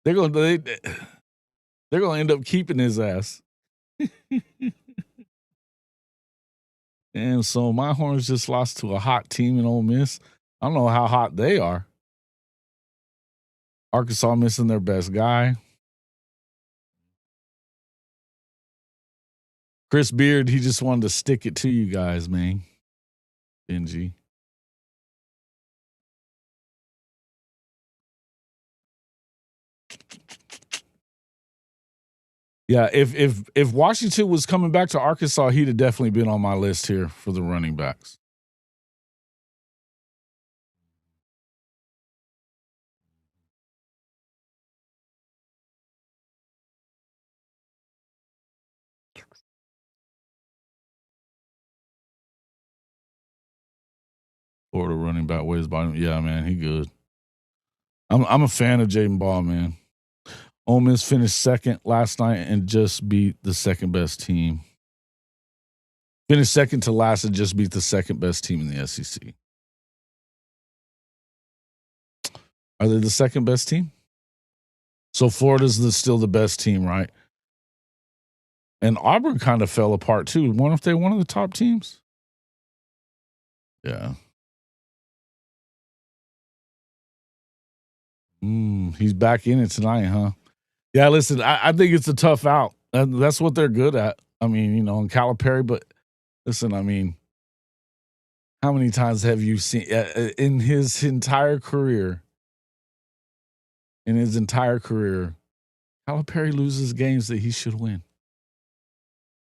They're going to end up keeping his ass. And so my Horns just lost to a hot team in Ole Miss. I don't know how hot they are. Arkansas missing their best guy. Chris Beard, he just wanted to stick it to you guys, man. Benji. Yeah, if Washington was coming back to Arkansas, he'd have definitely been on my list here for the running backs. Or the running back weighs bottom. Yeah, man, he good. I'm a fan of Jaden Ball, man. Ole Miss finished second last night and just beat the second best team. Finished second to last and just beat the second best team in the SEC. Are they the second best team? So Florida's still the best team, right? And Auburn kind of fell apart too. Wonder if they're one of the top teams? Yeah. He's back in it tonight, huh? Yeah, listen, I think it's a tough out. That's what they're good at. I mean, you know, in Calipari, but listen, I mean, how many times have you seen in his entire career? In his entire career, Calipari loses games that he should win.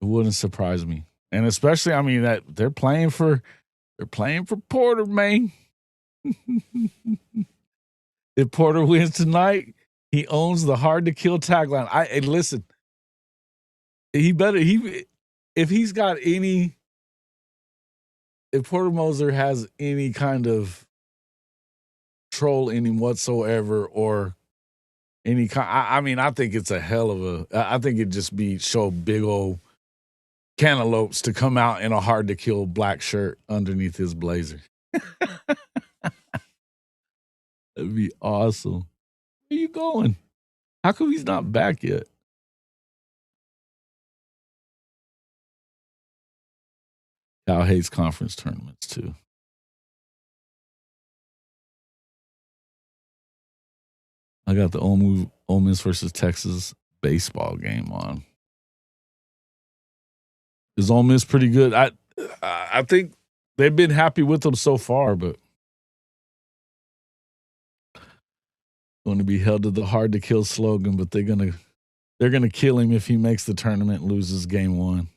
It wouldn't surprise me, and especially, I mean, that they're playing for Porter, man. If Porter wins tonight, he owns the hard to kill tagline. And listen, if he's got any, if Porter Moser has any kind of troll in him whatsoever, or any kind, I mean, I think it's a hell of a. I think it'd just be show big old cantaloupes to come out in a hard to kill black shirt underneath his blazer. That'd be awesome. Where you going? How come he's not back yet? Cal hates conference tournaments too. I got the Ole Miss versus Texas baseball game on. Is Ole Miss pretty good? I think they've been happy with them so far, but going to be held to the hard to kill slogan. But they're gonna kill him if he makes the tournament and loses game one.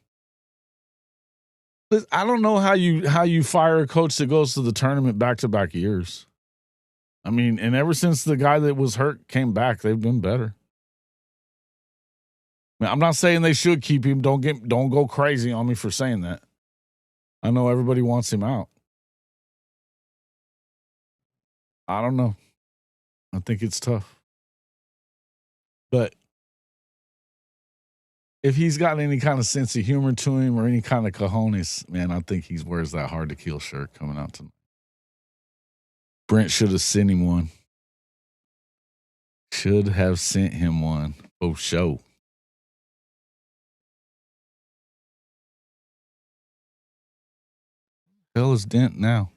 I don't know how you fire a coach that goes to the tournament back to back years. I mean, and ever since the guy that was hurt came back, they've been better. I'm not saying they should keep him. Don't go crazy on me for saying that. I know everybody wants him out. I don't know. I think it's tough. But if he's got any kind of sense of humor to him or any kind of cojones, man, I think he wears that hard to kill shirt coming out tonight. Brent should have sent him one. Should have sent him one. Oh, show. Hell is Dent now?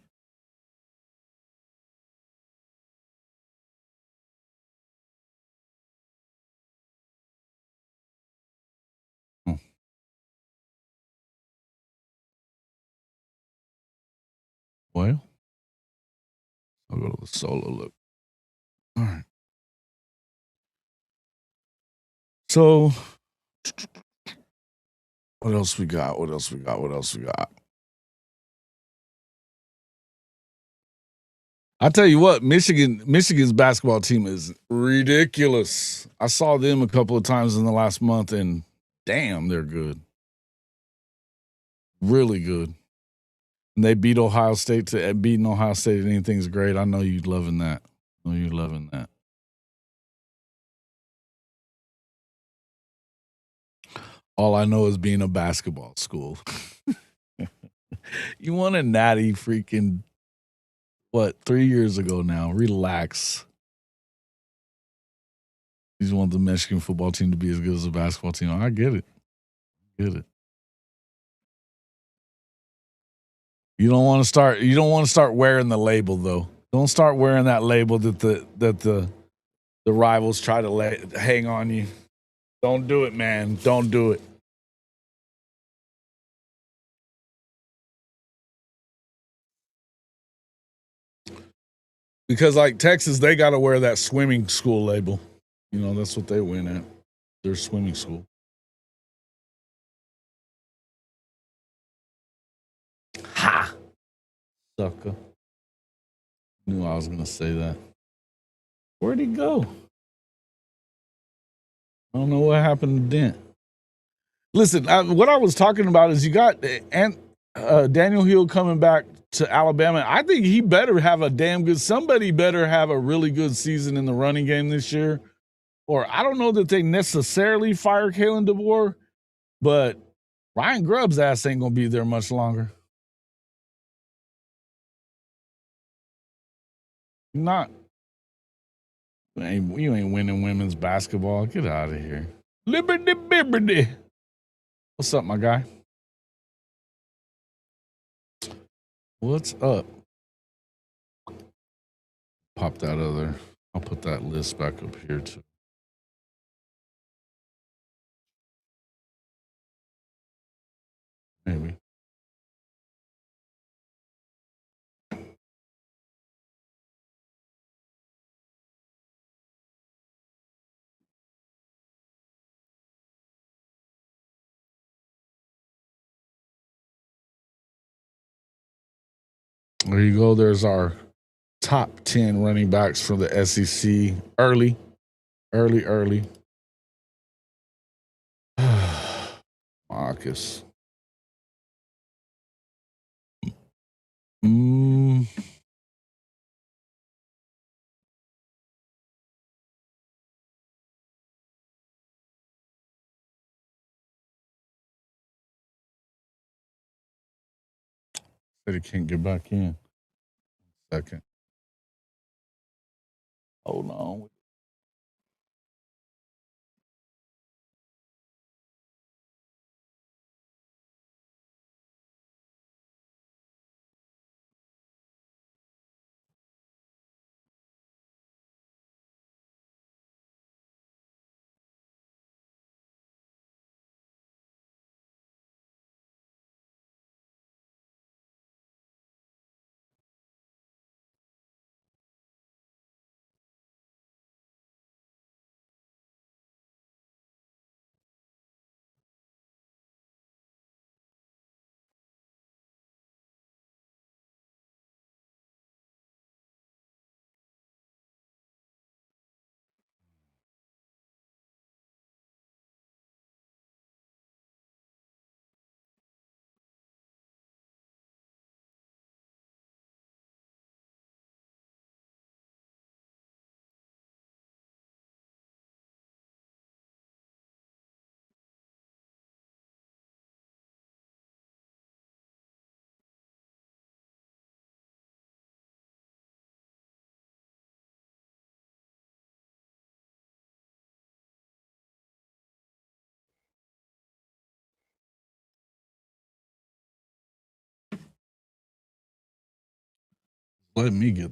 Well, I'll go to the solo look. All right. So, what else we got? I tell you what, Michigan's basketball team is ridiculous. I saw them a couple of times in the last month, and damn, they're good. Really good. And they beat Ohio State. Beating Ohio State at anything's great. I know you're loving that. All I know is being a basketball school. You won a natty freaking, 3 years ago now. Relax. You just want the Michigan football team to be as good as a basketball team. I get it. You don't want to start wearing the label though. Don't start wearing that label that the rivals try to hang on you. Don't do it, man. Don't do it. Because like Texas, they got to wear that swimming school label. You know, that's what they win at. Their swimming school. Ha! Sucker. Knew I was going to say that. Where'd he go? I don't know what happened to Dent. Listen, what I was talking about is you got Daniel Hill coming back to Alabama. I think he better have somebody better have a really good season in the running game this year. Or I don't know that they necessarily fire Kalen DeBoer, but Ryan Grubb's ass ain't going to be there much longer. You ain't winning women's basketball. Get out of here. Liberty. What's up, my guy? What's up? Pop that other. I'll put that list back up here too. Maybe. There you go. There's our top 10 running backs for the SEC. Early. Marcus. Said he can't get back in. Second. Hold on. Let me get.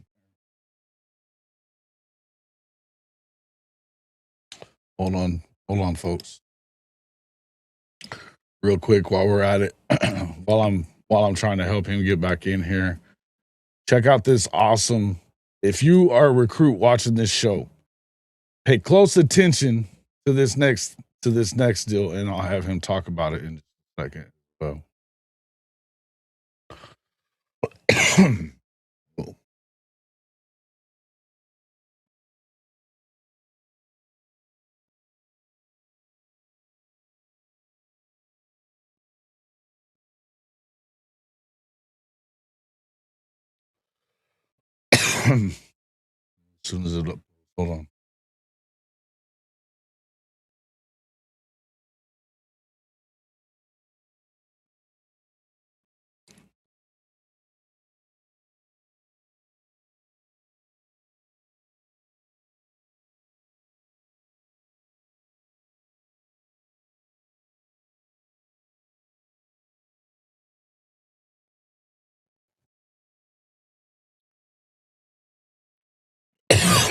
Hold on, folks. Real quick, while we're at it, while I'm trying to help him get back in here, check out this awesome. If you are a recruit watching this show, pay close attention to this next deal, and I'll have him talk about it in a second. So. As soon as it hold on.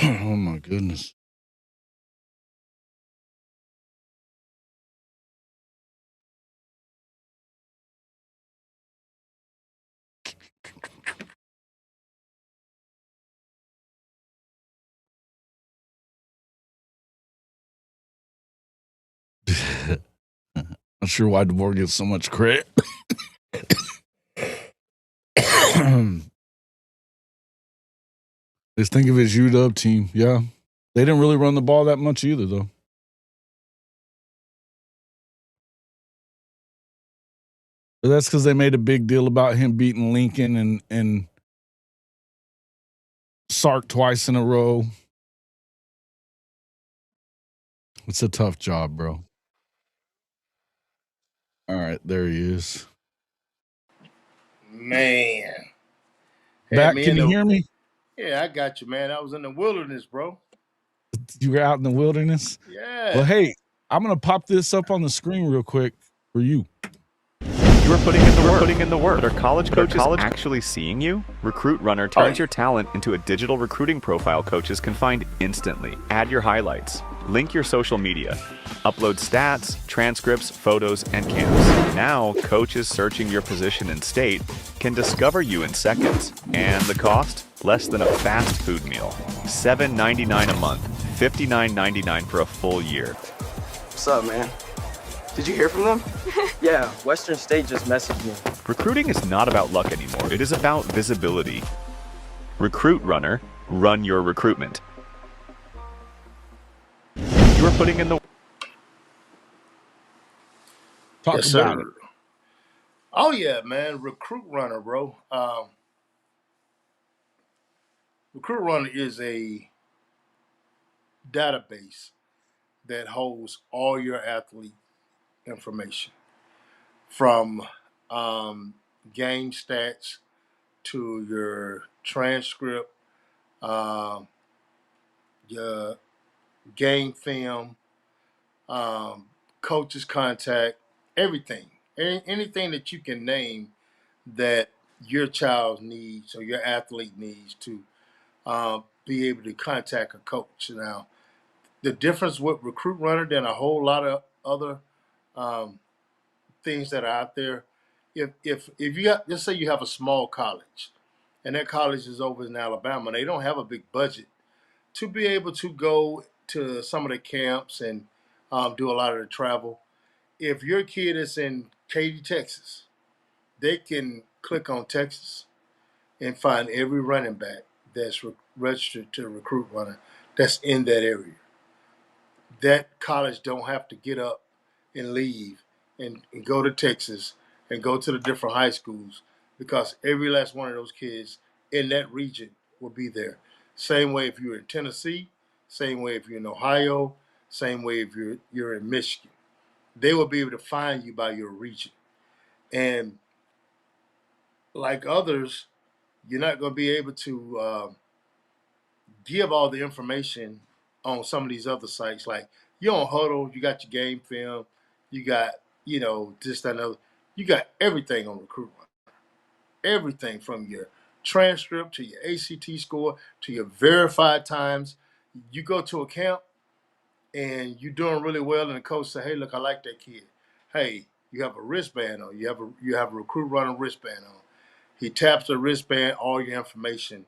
Oh my goodness. Not sure why DeBoer gets so much credit. Just think of his UW team. Yeah. They didn't really run the ball that much either, though. But that's because they made a big deal about him beating Lincoln and Sark twice in a row. It's a tough job, bro. All right, there he is. Man. Back, can you hear me? Yeah, I got you, man. I was in the wilderness, bro. You were out in the wilderness? Yeah. Well, hey, I'm going to pop this up on the screen real quick for you. You're putting in the work. But are college coaches actually seeing you? Recruit Runner turns your talent into a digital recruiting profile coaches can find instantly. Add your highlights, link your social media, upload stats, transcripts, photos, and camps. Now, coaches searching your position and state can discover you in seconds. And the cost? Less than a fast food meal. $7.99 a month, $59.99 for a full year. What's up, man? Did you hear from them? Yeah, Western State just messaged me. Recruiting is not about luck anymore. It is about visibility. Recruit Runner, run your recruitment. You are putting in the... Talk yes, about sir. it. Oh, yeah, man. Recruit Runner, bro. Recruit Runner is a database that holds all your athlete information from game stats to your transcript, your game film, coach's contact, everything. Anything that you can name that your child needs or your athlete needs to be able to contact a coach. Now, the difference with Recruit Runner than a whole lot of other things that are out there, if you got, let's say you have a small college, and that college is over in Alabama, they don't have a big budget to be able to go to some of the camps and do a lot of the travel. If your kid is in Katy, Texas, they can click on Texas and find every running back that's registered to Recruit Runner that's in that area. That college don't have to get up and leave and go to Texas and go to the different high schools because every last one of those kids in that region will be there. Same way if you're in Tennessee, same way if you're in Ohio, same way if you're in Michigan. They will be able to find you by your region. And like others, you're not going to be able to give all the information on some of these other sites. Like you're on Huddle, you got your game film, you got, this, that, and other. You got everything on Recruit Runner. Everything from your transcript to your ACT score to your verified times. You go to a camp and you're doing really well, and the coach say, "Hey, look, I like that kid. Hey, you have a wristband on. You have a Recruit Runner wristband on. He taps the wristband, all your information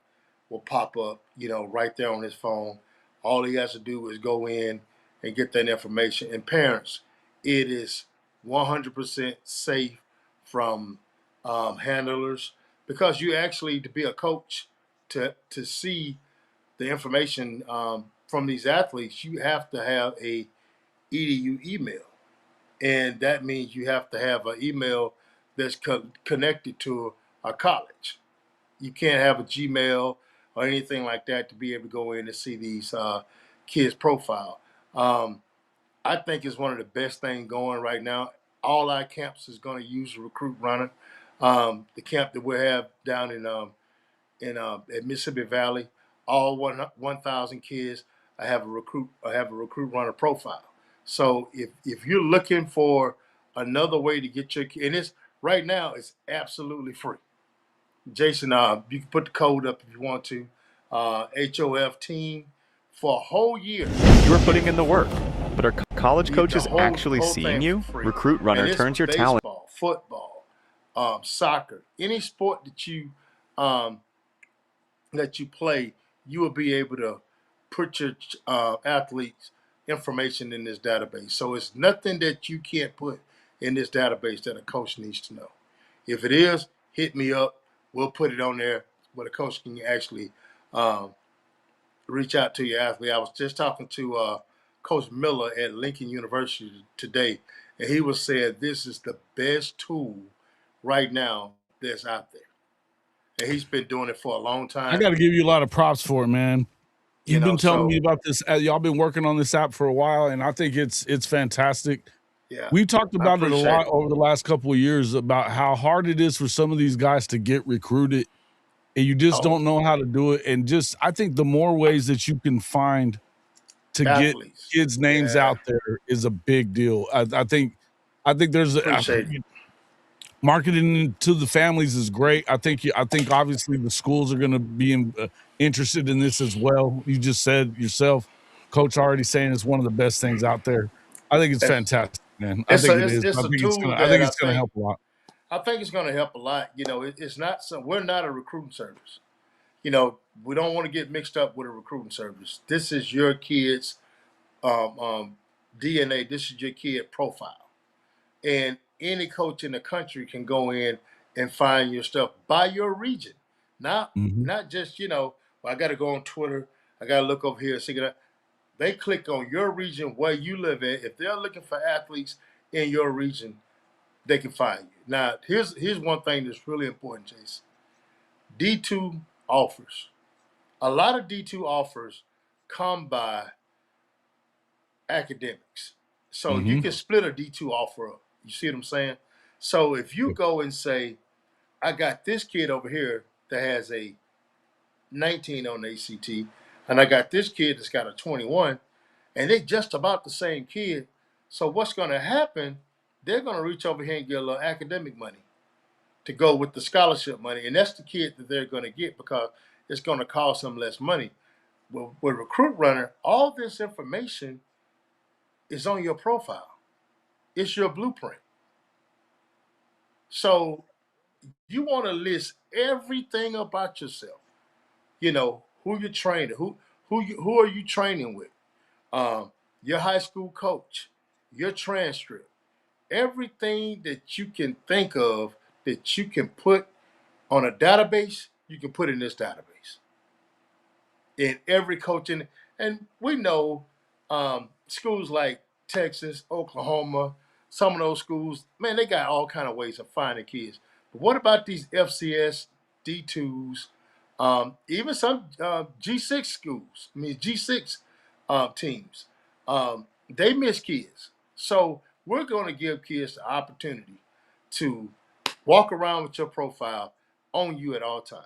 will pop up, right there on his phone. All he has to do is go in and get that information. And parents, it is 100% safe from handlers, because you actually, to be a coach, to see the information from these athletes, you have to have a EDU email. And that means you have to have an email that's connected to a college. You can't have a Gmail or anything like that to be able to go in and see these kids' profile. I think it's one of the best things going right now. All our camps is going to use a recruit runner. The camp that we have down at Mississippi Valley, all 1,000 kids, I have a recruit runner profile. So if you're looking for another way to get your, and it's right now, it's absolutely free. Jason, you can put the code up if you want to. HOF team for a whole year. You are putting in the work, but are college coaches actually seeing you? Recruit Runner turns your talent. Baseball, football, soccer, any sport that you play, you will be able to put your athletes' information in this database. So it's nothing that you can't put in this database that a coach needs to know. If it is, hit me up. We'll put it on there where the coach can actually reach out to your athlete. I was just talking to Coach Miller at Lincoln University today, and he was saying this is the best tool right now that's out there. And he's been doing it for a long time. I got to give you a lot of props for it, man. You've been telling me about this. Y'all been working on this app for a while, and I think it's fantastic. Yeah, we talked about it a lot over the last couple of years about how hard it is for some of these guys to get recruited, and you just don't know how to do it. And just, I think the more ways that you can find to get kids' names out there is a big deal. I think there's marketing to the families is great. I think obviously the schools are going to be interested in this as well. You just said yourself, Coach already saying it's one of the best things out there. I think it's fantastic, man. I think it is. I think it's going to help a lot. I think it's going to help a lot. It's not we're not a recruiting service. We don't want to get mixed up with a recruiting service. This is your kid's DNA. This is your kid profile. And any coach in the country can go in and find your stuff by your region. Not just, well, I got to go on Twitter. I got to look over here. They click on your region where you live at. If they're looking for athletes in your region, they can find you. Now, here's one thing that's really important, Jason. D2 offers. A lot of D2 offers come by academics. So you can split a D2 offer up. You see what I'm saying? So if you go and say, I got this kid over here that has a 19 on the ACT, and I got this kid that's got a 21, and they're just about the same kid. So what's going to happen, they're going to reach over here and get a little academic money to go with the scholarship money. And that's the kid that they're going to get because it's going to cost them less money. With Recruit Runner, all this information is on your profile. It's your blueprint. So you want to list everything about yourself. Who you're training, who are you training with, your high school coach, your transcript, everything that you can think of that you can put on a database, you can put in this database. And every coach and we know schools like Texas, Oklahoma, some of those schools, man, they got all kind of ways of finding kids. But what about these FCS, D2s, even some G6 schools, G6 teams, they miss kids. So we're going to give kids the opportunity to walk around with your profile on you at all times.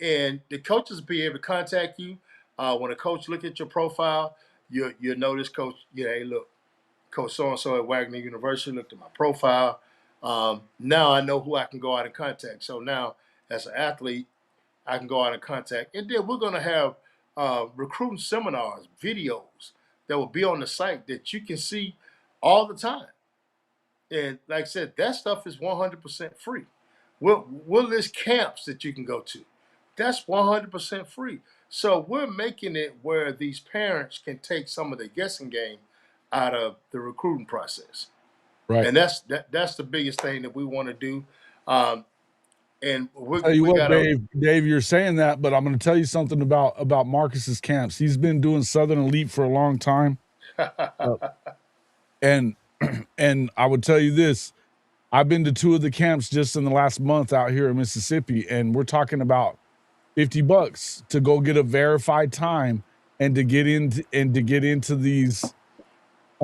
And the coaches will be able to contact you. When a coach look at your profile, you'll notice, coach, hey, look, Coach so-and-so at Wagner University looked at my profile. Now I know who I can go out and contact. So now, as an athlete, I can go out and contact. And then we're going to have recruiting seminars, videos that will be on the site that you can see all the time. And like I said, that stuff is 100% free. We'll list camps that you can go to. That's 100% free. So we're making it where these parents can take some of the guessing game out of the recruiting process, Right. and that's the biggest thing that we want to do. And Tell you we what, got Dave, you're saying that, but I'm going to tell you something about Marcus's camps. He's been doing Southern Elite for a long time, and and I would tell you this: I've been to 2 of the camps just in the last month out here in Mississippi, and we're talking about $50 to go get a verified time and to get into these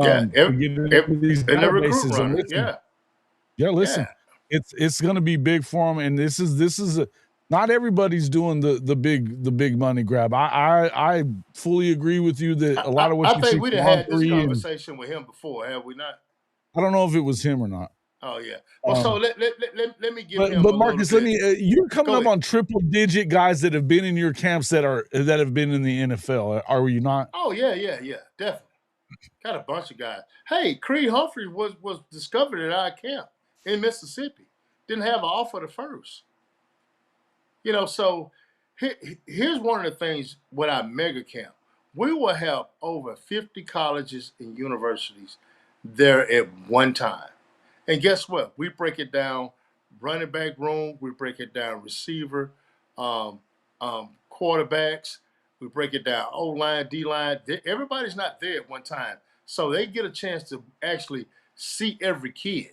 yeah, to get into these and the recruit databases. And runner, listen, listen, yeah. it's going to be big for them, and this is not everybody's doing the big money grab. I fully agree with you that a lot of what I you see think we'd from have had this On3, and conversation with him before, have we not? I don't know if it was him or not. Oh yeah. Well, so let me give him But a Marcus, little let bit. me. You're coming Go up ahead. on triple digit guys that have been in your camps that have been in the NFL. Are you not? Oh yeah, definitely. Got a bunch of guys. Hey, Creed Humphrey was discovered at our camp in Mississippi. Didn't have an offer at first. So here's one of the things with our mega camp. We will have over 50 colleges and universities there at one time. And guess what? We break it down running back room, we break it down receiver, um, quarterbacks, we break it down O line, D line. Everybody's not there at one time. So they get a chance to actually see every kid.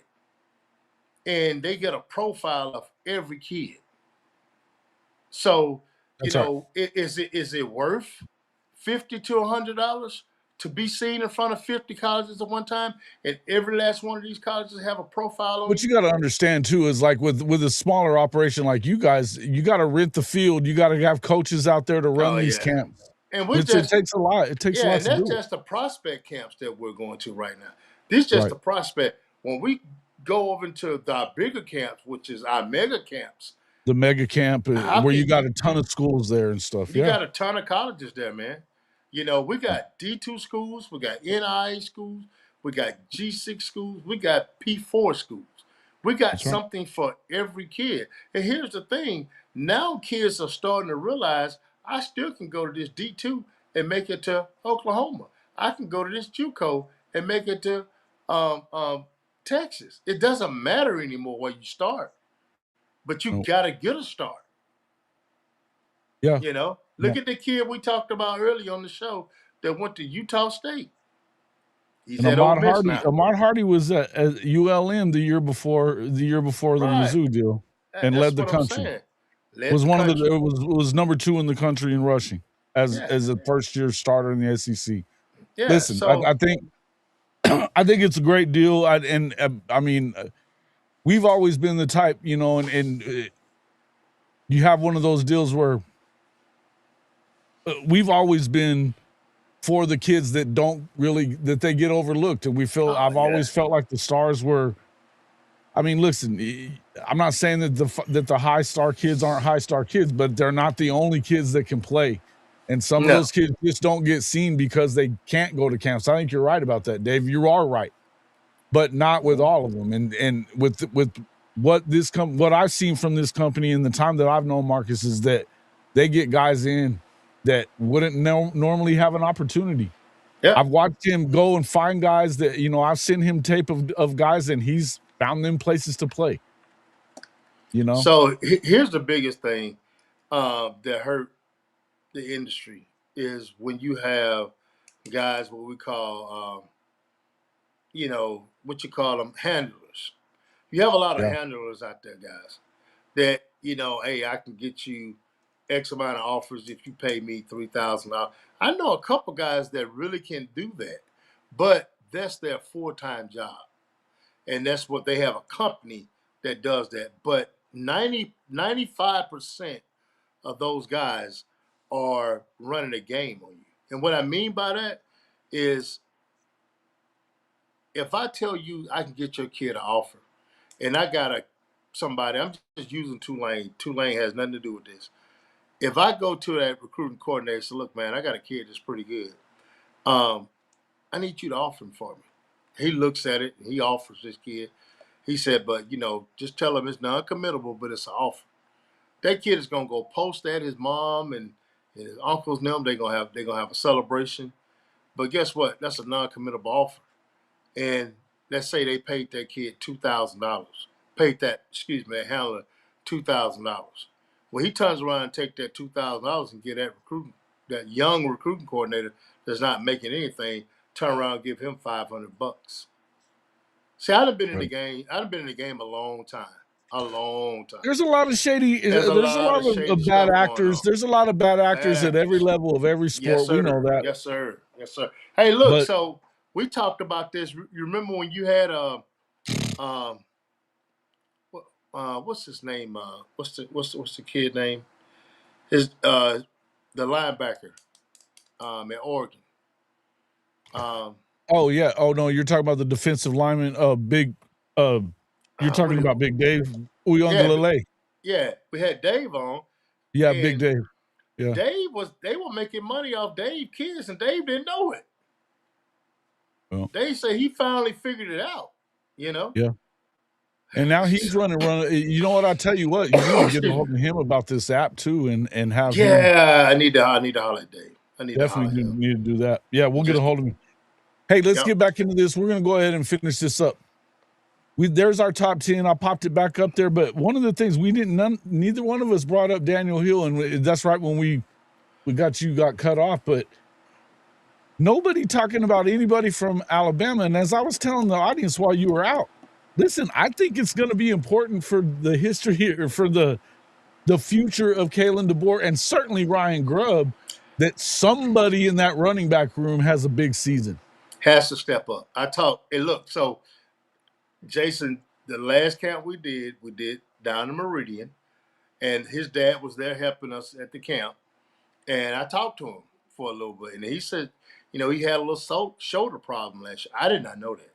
And they get a profile of every kid. So, That's right. is it worth $50 to $100 to be seen in front of 50 colleges at one time, and every last one of these colleges have a profile on What you you? got to understand too is like with a smaller operation like you guys, you got to rent the field. You got to have coaches out there to run Oh these yeah, camps. and It takes a lot. It takes a lot and to that's do it. just the prospect camps that we're going to right now. This is just Right. the prospect. When we go over into the bigger camps, which is our mega camps, The mega camp where you got a ton of schools there and stuff. you Yeah. got a ton of colleges there, man. We got D2 schools, we got NIA schools, we got G6 schools, we got P4 schools. We got That's right. something for every kid. And here's the thing, now kids are starting to realize I still can go to this D2 and make it to Oklahoma. I can go to this JUCO and make it to Texas. It doesn't matter anymore where you start, but you Oh, got to get a start. yeah. Look Yeah. at the kid we talked about earlier on the show that went to Utah State. He's And at Ole Miss now. Ahmad Hardy was at ULM the year before the Right. Mizzou deal, and That's led the what I'm country. saying. Led the It country. was number 2 in the country in rushing Yeah. as a first year starter in the SEC. Yeah. Listen, I think I think it's a great deal. I mean, we've always been the type, and you have one of those deals where we've always been for the kids that that they get overlooked, and I've always felt like the stars were. I mean, listen, I'm not saying that the high star kids aren't high star kids, but they're not the only kids that can play. And some of those kids just don't get seen because they can't go to camps. I think you're right about that, Dave. You are right, but not with all of them. And with what I've seen from this company in the time that I've known Marcus is that they get guys in that wouldn't normally have an opportunity. Yeah. I've watched him go and find guys that, I've sent him tape of guys and he's found them places to play. So here's the biggest thing that hurt the industry is when you have guys what we call what you call them handlers. You have a lot of Yeah. handlers out there, guys, that hey, I can get you X amount of offers if you pay me $3,000. I know a couple guys that really can do that, but that's their full-time job, and that's what they have a company that does that. But 95% of those guys are running a game on you, and what I mean by that is if I tell you I can get your kid an offer, and I got somebody, I'm just using Tulane. Tulane has nothing to do with this. If I go to that recruiting coordinator and say, look, man, I got a kid that's pretty good. I need you to offer him for me. He looks at it and he offers this kid. He said, but just tell him it's non-committable, but it's an offer. That kid is gonna go post that. His mom and his uncles and them, they're gonna have a celebration. But guess what? That's a non-committable offer. And let's say they paid that kid $2,000. Paid that, handler $2,000. When he turns around and take that $2,000 and get that young recruiting coordinator that's not making anything, turn around and give him $500. See, I've been in the game. I've been in the game a long time. A long time. There's a lot of shady. There's a lot of bad actors. There's a lot of bad actors at every level of every sport. Yes, we know that. Yes, sir. Yes, sir. Hey, look. So we talked about this. You remember when you had what's his name? What's the kid name? His the linebacker at Oregon. Oh yeah. Oh no, you're talking about the defensive lineman. You're talking about Big Dave Uyunglele. Yeah, we had Dave on. Yeah, Big Dave. Yeah, they were making money off Dave kids, and Dave didn't know it. Well, Dave said he finally figured it out. Yeah. And now he's running. You know what? I tell you what, you need to get a hold of him about this app too, and have. Yeah, I need to holler at Dave. Definitely need to do that. Yeah, we'll get a hold of him. Hey, let's get back into this. We're gonna go ahead and finish this up. There's our top 10. I popped it back up there, but one of the things neither one of us brought up Daniel Hill, and that's right when we got cut off, but nobody talking about anybody from Alabama. And as I was telling the audience while you were out, listen, I think it's going to be important for the history here, for the future of Kalen DeBoer and certainly Ryan Grubb, that somebody in that running back room has a big season. Has to step up. Look, so Jason, the last camp we did down in Meridian, and his dad was there helping us at the camp. And I talked to him for a little bit, and he said, he had a little shoulder problem last year. I did not know that.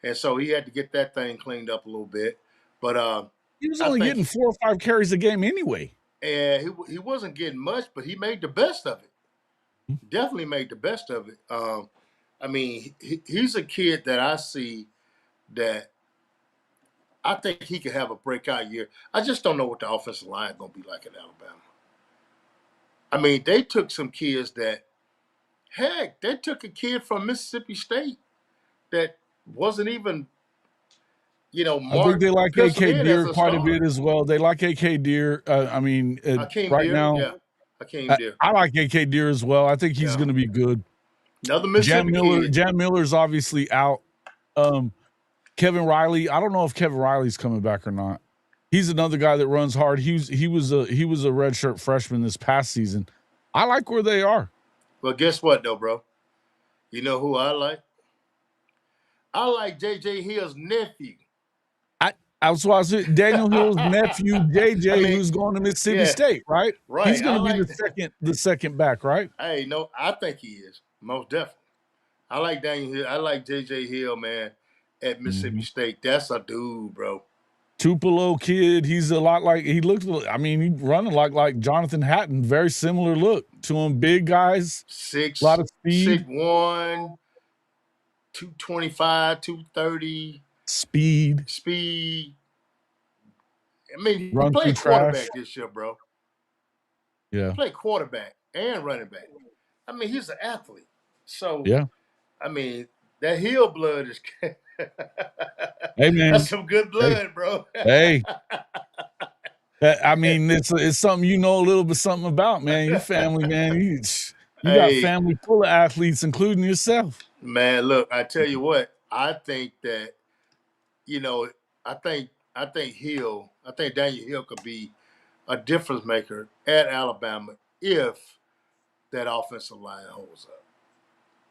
And so he had to get that thing cleaned up a little bit. But he was only getting 4 or 5 carries a game anyway. And he wasn't getting much, but he made the best of it. Mm-hmm. Definitely made the best of it. I mean, he's a kid that I see that I think he could have a breakout year. I just don't know what the offensive line is going to be like at Alabama. I mean, they took some kids they took a kid from Mississippi State that wasn't even, I think they like AK Deer quite a bit as well. They like AK Deer. Right now, yeah. Hakeem Deer. I like AK Deer as well. I think he's going to be good. Another Mississippi kid. Jan Miller's obviously out. Kevin Riley. I don't know if Kevin Riley's coming back or not. He's another guy that runs hard. He was a redshirt freshman this past season. I like where they are. Well, guess what though, bro? You know who I like? I like JJ Hill's nephew. I was Daniel Hill's nephew, JJ, who's going to Mississippi State, right? Right. He's going to be the second back, right? Hey, no, I think he is. Most definitely. I like Daniel Hill. I like JJ Hill, man, at Mississippi State. That's a dude, bro. Tupelo kid. He's a lot like he running like Jonathan Hatton. Very similar look to him. Big guys, a lot of speed. 6'1", 225, 230. Speed. I mean, he played quarterback this year, bro. Yeah. He played quarterback and running back. I mean, he's an athlete. So, yeah. I mean, that Hill blood is hey, man. That's some good blood, bro. Hey. I mean, it's something you know a little bit something about, man. Your family, man. You got family full of athletes, including yourself. Man, look, I tell you what, I think that, I think Daniel Hill could be a difference maker at Alabama if that offensive line holds up.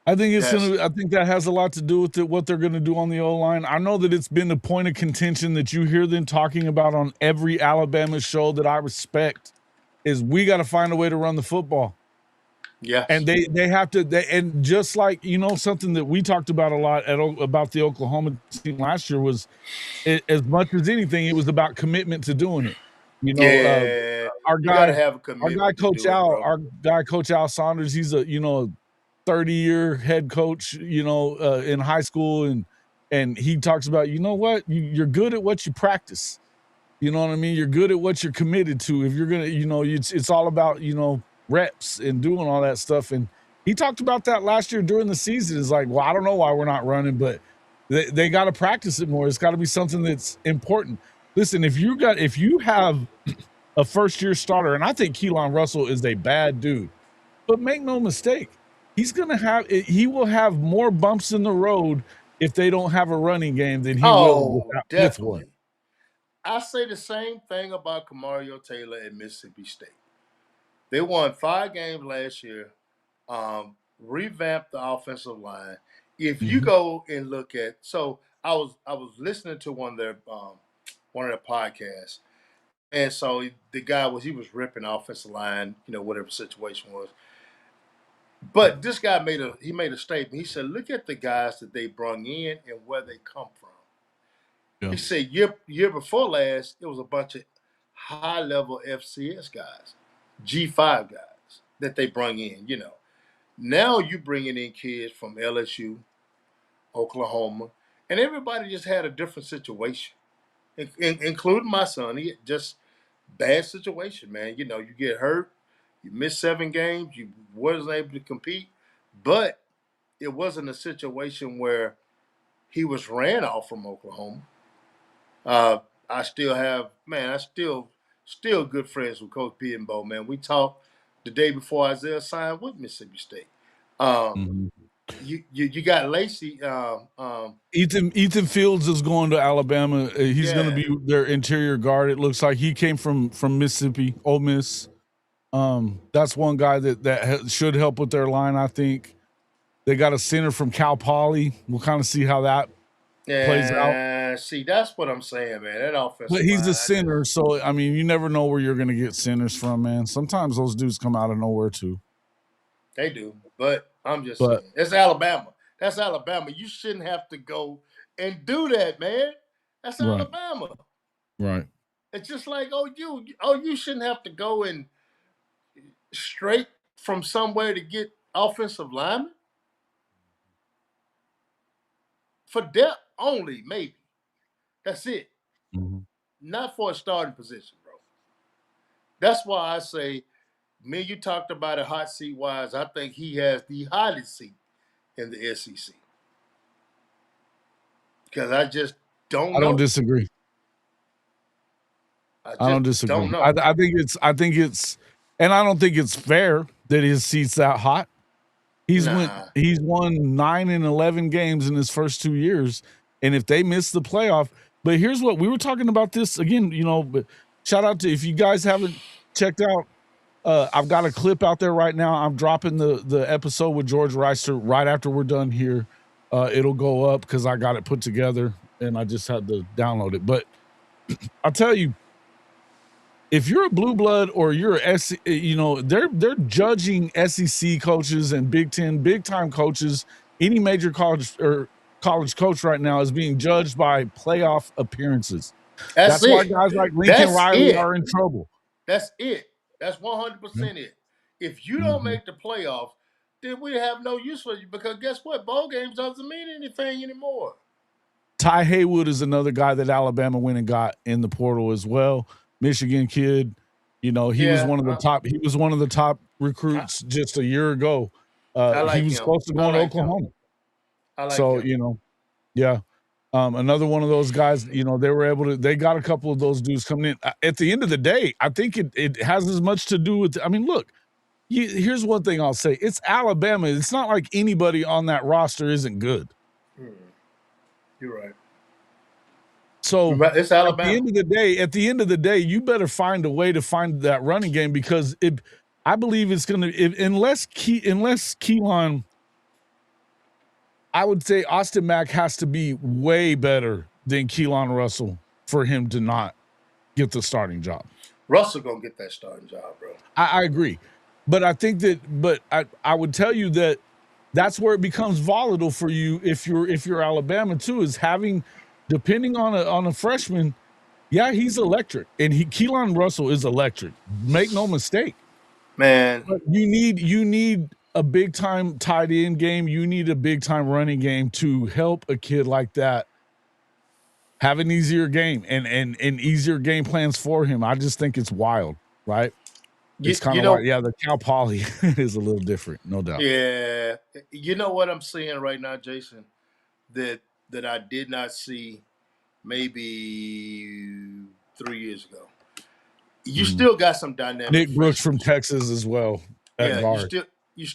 I think I think that has a lot to do with what they're going to do on the O-line. I know that it's been a point of contention that you hear them talking about on every Alabama show that I respect is we got to find a way to run the football. Yeah. And they have to, and just like, something that we talked about a lot about the Oklahoma team last year was as much as anything, it was about commitment to doing it. Our guy, Coach Al Saunders, he's a, 30-year head coach, in high school. And and he talks about, you know what, you're good at what you practice. You know what I mean? You're good at what you're committed to. If you're gonna, it's all about reps and doing all that stuff. And he talked about that last year during the season. It's like, well, I don't know why we're not running, but they got to practice it more. It's got to be something that's important. Listen, if you have a first year starter, and I think Keelan Russell is a bad dude, but make no mistake, he will have more bumps in the road if they don't have a running game than he will with one. I say the same thing about Kamario Taylor at Mississippi State. They won 5 games last year, revamped the offensive line. If you go and look at, so I was listening to one of their podcasts, and so the guy was ripping the offensive line, whatever the situation was. But this guy made a statement. He said, "Look at the guys that they brung in and where they come from." Yeah. He said, year before last, it was a bunch of high-level FCS guys, G5 guys that they brung in, Now you bringing in kids from LSU, Oklahoma, and everybody just had a different situation, including my son. He just bad situation, man. You get hurt, you miss 7 games, you wasn't able to compete, but it wasn't a situation where he was ran off from Oklahoma. I still good friends with Coach Beatonbow, man. We talked the day before Isaiah signed with Mississippi State. You got Lacey. Ethan Fields is going to Alabama. He's going to be their interior guard. It looks like he came from Mississippi, Ole Miss. That's one guy that should help with their line, I think. They got a center from Cal Poly. We'll kind of see how that plays out. See, that's what I'm saying, man. That offense. But he's a center, so I mean, you never know where you're going to get centers from, man. Sometimes those dudes come out of nowhere too. They do, but I'm just saying, it's Alabama. That's Alabama. You shouldn't have to go and do that, man. That's Alabama. Right. It's just like, you shouldn't have to go and straight from somewhere to get offensive linemen for depth only, maybe. That's it. Not for a starting position, bro. That's why I say, me, you talked about it hot seat wise. I think he has the hottest seat in the SEC. Because I just don't know. I don't disagree. I don't disagree. Don't know. I think it's, and I don't think it's fair that his seat's that hot. He's won 9 and 11 games in his first 2 years, and if they miss the playoff, but here's what we were talking about this again. But shout out to, if you guys haven't checked out, I've got a clip out there right now. I'm dropping the episode with George Reister right after we're done here. It'll go up because I got it put together and I just had to download it. But I'll tell you, if you're a blue blood or you're they're judging SEC coaches and Big Ten, big time coaches. Any major college coach right now is being judged by playoff appearances. That's why guys like Lincoln Riley are in trouble. That's it. That's 100% it. If you don't make the playoffs, then we have no use for you, because guess what? Bowl games doesn't mean anything anymore. Ty Haywood is another guy that Alabama went and got in the portal as well. Michigan kid, he was one of the top. He was one of the top recruits just a year ago. He was supposed to go to Oklahoma. Another one of those guys. They were able to. They got a couple of those dudes coming in. At the end of the day, I think it has as much to do with. I mean, look. Here's one thing I'll say. It's Alabama. It's not like anybody on that roster isn't good. You're right. So it's Alabama. At the end of the day, you better find a way to find that running game, because I believe it's going to, unless Keelan, I would say Austin Mack has to be way better than Keelan Russell for him to not get the starting job. Russell going to get that starting job, bro. I agree. But I think I would tell you that's where it becomes volatile for you if you're Alabama too, is having, depending on a freshman, he's electric, and Keelan Russell is electric. Make no mistake, man. But you need a big time tight end game. You need a big time running game to help a kid like that have an easier game and easier game plans for him. I just think it's wild, right? It's kind You of like, know, yeah, the Cal Poly is a little different, no doubt. yeah. You know what I'm seeing right now, Jason, that I did not see maybe 3 years ago. You still got some dynamic Nick Brooks from freshmen. Texas as well at Yeah, guard. you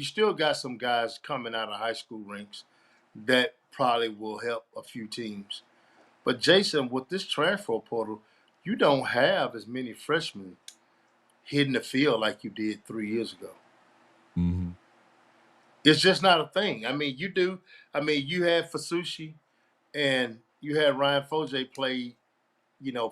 still got some guys coming out of high school ranks that probably will help a few teams. But Jason, with this transfer portal, you don't have as many freshmen hitting the field like you did 3 years ago. Mm-hmm. It's just not a thing. I mean, you do. I mean, you had Fasushi and you had Ryan Foje play,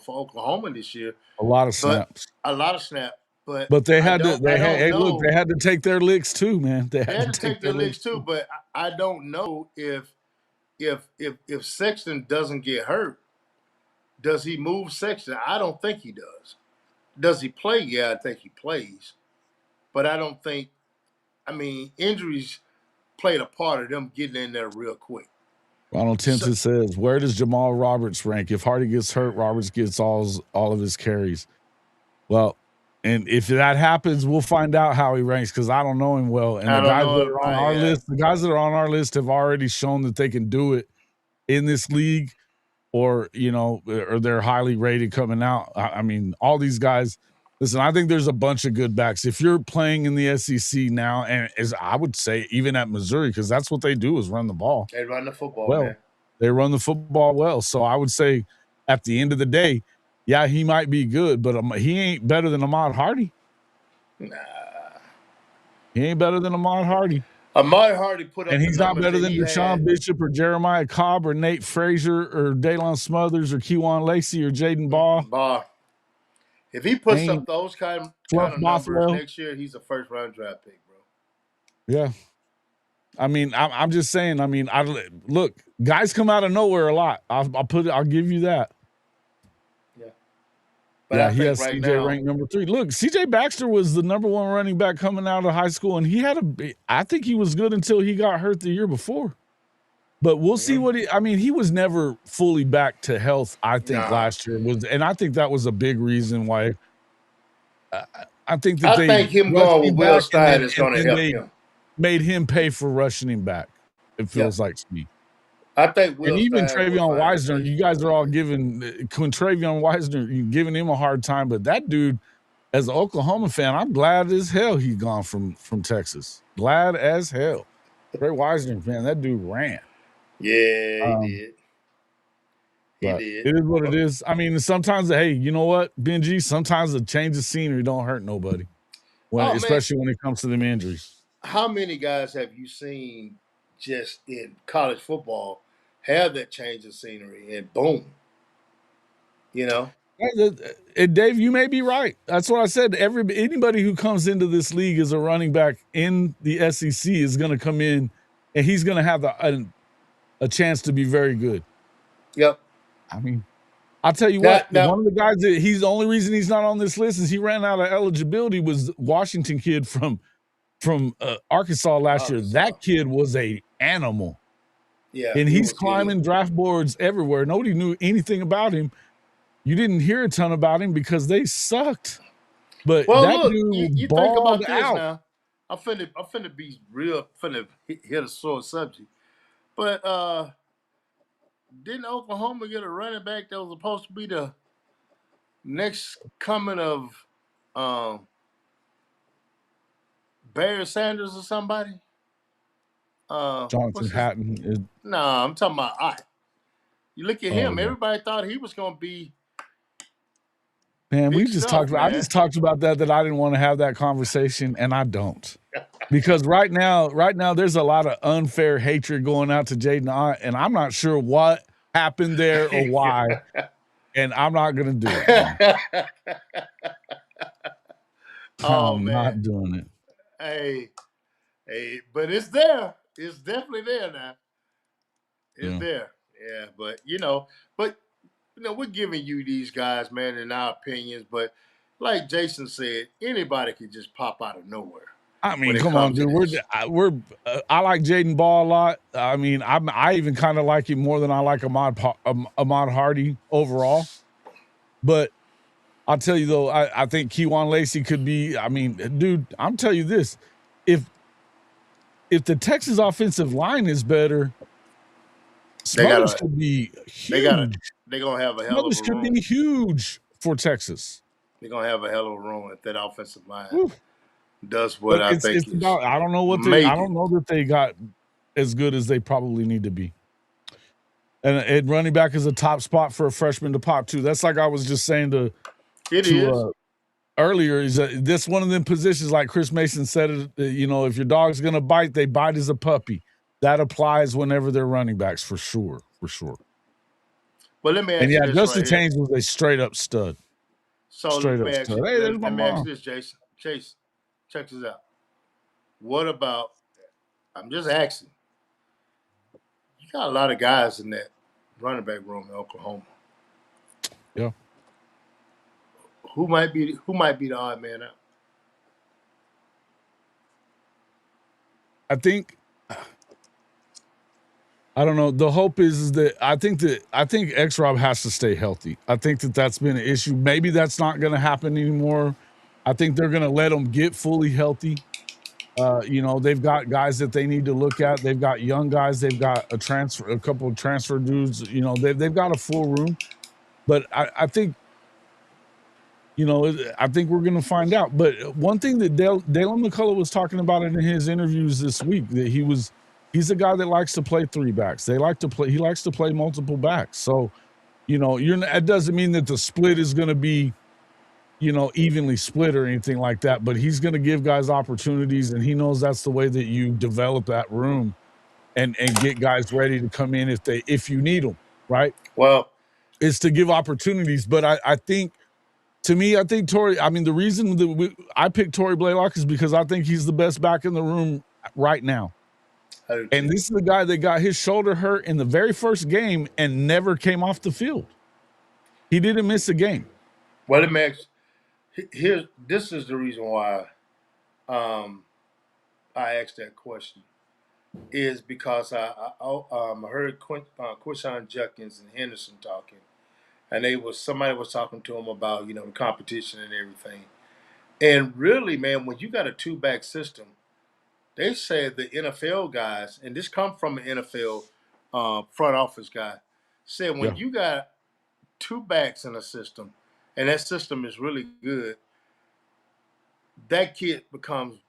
for Oklahoma this year. A lot of But snaps. a lot of snap. But But they I had to. don't. I don't Look, know. they had to take their licks too, man. They They had had to to take take their their licks licks too. too. But I don't know if Sexton doesn't get hurt, does he move Sexton? I don't think he does. Does he play? Yeah, I think he plays. But I don't think. I mean, injuries played a part of them getting in there real quick. Ronald Tinton says, "Where does Jamal Roberts rank? If Hardy gets hurt, Roberts gets all of his carries." Well, and if that happens, we'll find out how he ranks because I don't know him well. And I the don't guys know that if are on our list, the guys that are on our list have already shown that they can do it in this league, or or they're highly rated coming out. I mean, all these guys. Listen, I think there's a bunch of good backs. If you're playing in the SEC now, and as I would say, even at Missouri, because that's what they do is run the ball. They run the football, Well, man. they run the football well. So I would say at the end of the day, yeah, he might be good, but he ain't better than Ahmad Hardy. Nah. He ain't better than Ahmad Hardy. Ahmad Hardy put up And the he's not numbers better that than he Deshaun had. Bishop or Jeremiah Cobb or Nate Frazier or Daylon Smothers or Kejuan Lacey or Jaden Baugh. If he puts up those kind of numbers next year, he's a first-round draft pick, bro. Yeah. I mean, I'm just saying. I mean, look, guys come out of nowhere a lot. I'll give you that. Yeah. But yeah, I he has right CJ now, ranked number 3. Look, CJ Baxter was the number 1 running back coming out of high school, and I think he was good until he got hurt the year before. But we'll see what he was never fully back to health, I think, last year. And I think that was a big reason why I think that I think him going with Will Stein is going to help him. Made him pay for rushing him back. It feels like to me. I think Will and even Stein Travion Wisner, you guys are all giving Travion Wisner, you giving him a hard time, but that dude, as an Oklahoma fan, I'm glad as hell he's gone from Texas. Glad as hell. Trey Wisner, man, that dude ran. Yeah, he did. He did. It is what it is. I mean, sometimes, hey, you know what, Benji? Sometimes a change of scenery don't hurt nobody, especially when it comes to them injuries. How many guys have you seen just in college football have that change of scenery and boom? And Dave, you may be right. That's what I said. Anybody who comes into this league as a running back in the SEC is going to come in, and he's going to have a chance to be very good. Yep. I mean, I'll tell you what. One of the guys the only reason he's not on this list is he ran out of eligibility. Was Washington kid from Arkansas last year. That kid was a animal. Yeah, and he's climbing draft boards everywhere. Nobody knew anything about him. You didn't hear a ton about him because they sucked. But dude you think about this out. now. I'm finna be real. Finna hit a sore subject. But didn't Oklahoma get a running back that was supposed to be the next coming of Barry Sanders or somebody? Jonathan Hatton. No, I'm talking about You look at him. Everybody thought he was going to be. Man, we just talked about. I just talked about that I didn't want to have that conversation, and I don't, because right now, there's a lot of unfair hatred going out to Jaden Ott, and I'm not sure what happened there or why, and I'm not gonna do it. I'm not doing it. Hey, but it's there. It's definitely there now. It's there. Yeah, but we're giving you these guys, man, in our opinions. But like Jason said, anybody can just pop out of nowhere. I when mean, it come on, comes to dude. this. I like Jaden Ball a lot. I mean, I even kind of like him more than I like Ahmad Hardy overall. But I'll tell you though, I think Keywan Lacey could be. I mean, dude, I'm telling you this: if the Texas offensive line is better, They got Smothers a could be they got a huge. they're gonna have a hell of Smothers a could room. be huge for Texas. They're gonna have a hell of a room if that offensive line Woo. does what But I think it's is about. I don't maybe. know that they got as good as they probably need to be. And running back is a top spot for a freshman to pop too. That's like I was just saying It is. earlier. Is this one of them positions like Chris Mason said? You know, if your dog's gonna bite, they bite as a puppy. That applies whenever they're running backs for sure, for sure. Well, let me And ask you yeah, this Justin right here. Haynes was a straight up stud. So Straight let up me ask stud. you. Hey, there's my Let me ask mom. you this, Jason. Chase, check this out. What about? I'm just asking. You got a lot of guys in that running back room in Oklahoma. Yeah. Who might be the odd man out? I think I don't know. The hope is that I think X-Rob has to stay healthy. I think that's been an issue. Maybe that's not going to happen anymore. I think they're going to let him get fully healthy. You know, they've got guys that they need to look at. They've got young guys. They've got a couple of transfer dudes. You know, they've got a full room. But I think, you know, I think we're going to find out. But one thing that Dalen McCullough was talking about in his interviews this week, that he's a guy that likes to play three backs. He likes to play multiple backs. So, you know, that doesn't mean that the split is going to be, you know, evenly split or anything like that, but he's going to give guys opportunities, and he knows that's the way that you develop that room and get guys ready to come in if you need them, right? Well, Is to give opportunities. But I think, to me, I think the reason that I picked Torrey Blaylock is because I think he's the best back in the room right now. I do And too. this is the guy that got his shoulder hurt in the very first game and never came off the field. He didn't miss a game. Well, let me ask. This is the reason why I asked that question. Is because I heard Quinshon Judkins and Henderson talking, and somebody was talking to him about the competition and everything. And really, man, when you got a two-back system, they said the NFL guys, and this come from an NFL front office guy, said when Yeah. you got two backs in a system, and that system is really good, that kid becomes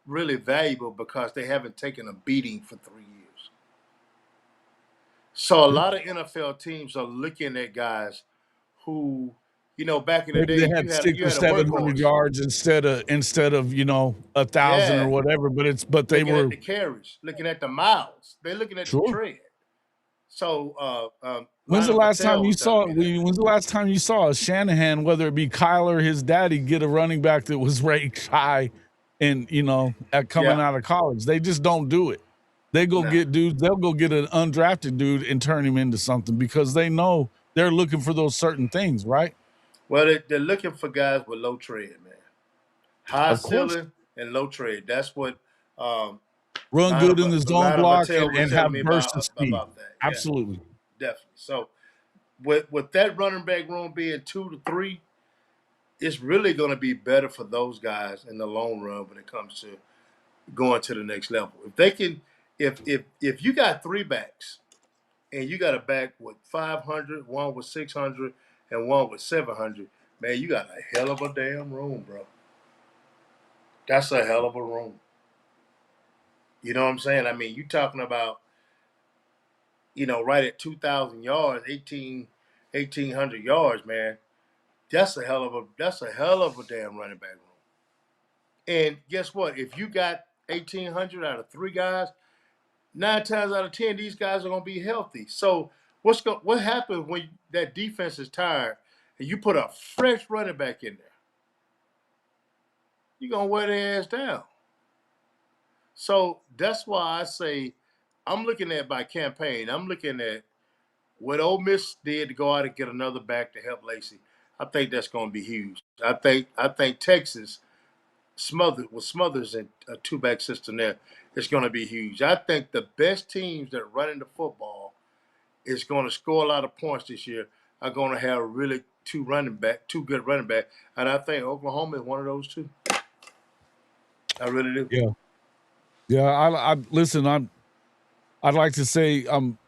really valuable because they haven't taken a beating for 3 years. So a lot of NFL teams are looking at guys who, back in the Maybe day, they had you 600 or had a 700 workhorse. yards instead of 1,000 or Yeah, whatever, but they looking at were the carries, looking at the miles. They're looking at the sure. tread. So When's the Lionel last time Patel you was telling saw me that. when's the last time you saw a Shanahan, whether it be Kyle or his daddy, get a running back that was ranked high and at coming Yeah, out of college? They just don't do it. They go no. get dudes, they'll go get an undrafted dude and turn him into something because they know they're looking for those certain things, right? Well, they're looking for guys with low tread, man. High Of course. ceiling and low tread. That's what um, Run good in the zone Lionel block Patel was and telling me have bursts of speed. about that. Yeah, Absolutely. definitely. So with that running back room being 2 to 3, it's really going to be better for those guys in the long run when it comes to going to the next level. If they can, if you got three backs and you got a back with 500, one with 600, and one with 700, man, you got a hell of a damn room, bro. That's a hell of a room. You know what I'm saying? I mean, you talking about, right at 2,000 yards, 1,800 yards, man. That's a hell of a damn running back room. And guess what? If you got 1,800 out of three guys, 9 times out of 10, these guys are gonna be healthy. So what happens when that defense is tired and you put a fresh running back in there? You're gonna wear their ass down. So that's why I say I'm looking at my campaign. I'm looking at what Ole Miss did to go out and get another back to help Lacey. I think that's gonna be huge. I think Texas Smothers and a two-back system there, it's going to be huge. I think the best teams that running the football is going to score a lot of points this year are going to have really two good running back, and I think Oklahoma is one of those two. I really do. Yeah. Yeah, I listen, I'd like to say I'm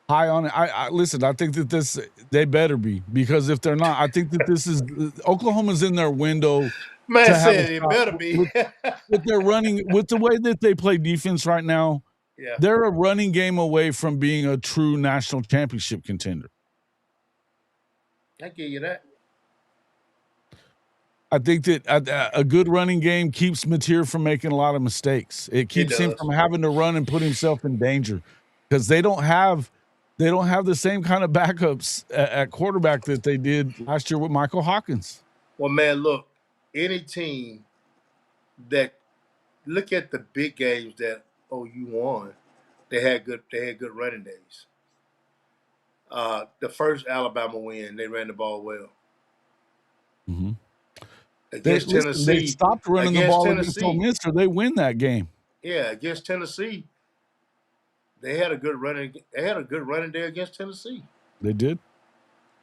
high on it. I listen, I think that they better be, because if they're not, I think that this is Oklahoma's in their window Man to have a said it shot better be. with their running, with the way that they play defense right now. Yeah. They're a running game away from being a true national championship contender. I give you that. I think that a good running game keeps Mateer from making a lot of mistakes. It keeps him from having to run and put himself in danger, because they don't have the same kind of backups at quarterback that they did last year with Michael Hawkins. Well, man, look, any team that look at the big games that OU won, they had good running days. The first Alabama win, they ran the ball well. Mm-hmm. Against Tennessee, they stopped running the ball against Ole Miss, or they win that game. Yeah, against Tennessee, they had a good running day against Tennessee. They did.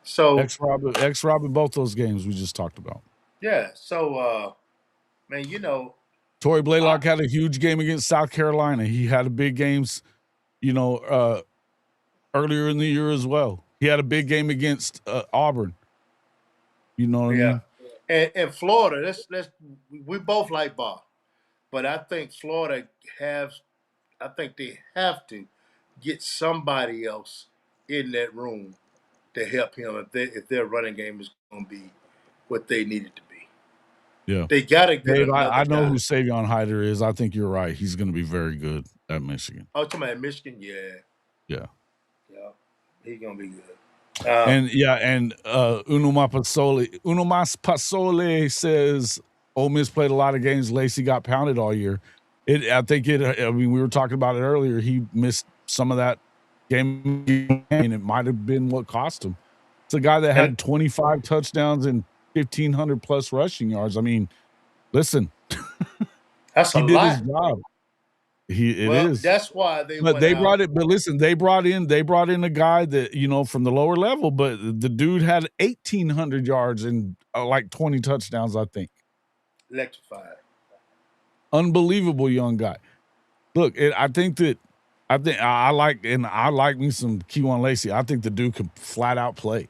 So X-Rob in both those games we just talked about. Yeah. So, man, Torrey Blaylock had a huge game against South Carolina. He had big games, earlier in the year as well. He had a big game against Auburn. You know what I mean? And Florida, we both like ball, but I think Florida they have to get somebody else in that room to help him if their running game is going to be what they need it to be. Yeah, they got to get Dave, I know who Savion Hyder is. I think you're right. He's going to be very good at Michigan. Oh, talking about Michigan, yeah, he's going to be good. And Unomas Pasole says Ole Miss played a lot of games. Lacey got pounded all year. I mean, we were talking about it earlier. He missed some of that game, and it might have been what cost him. It's a guy that had 25 touchdowns and 1,500 plus rushing yards. I mean, listen, that's a lot. He did his job. It is. That's why they brought it. But listen, they brought in a guy that, from the lower level, but the dude had 1,800 yards and like 20 touchdowns, I think. Electrified. Unbelievable young guy. Look, I like me some Kewan Lacey. I think the dude could flat out play.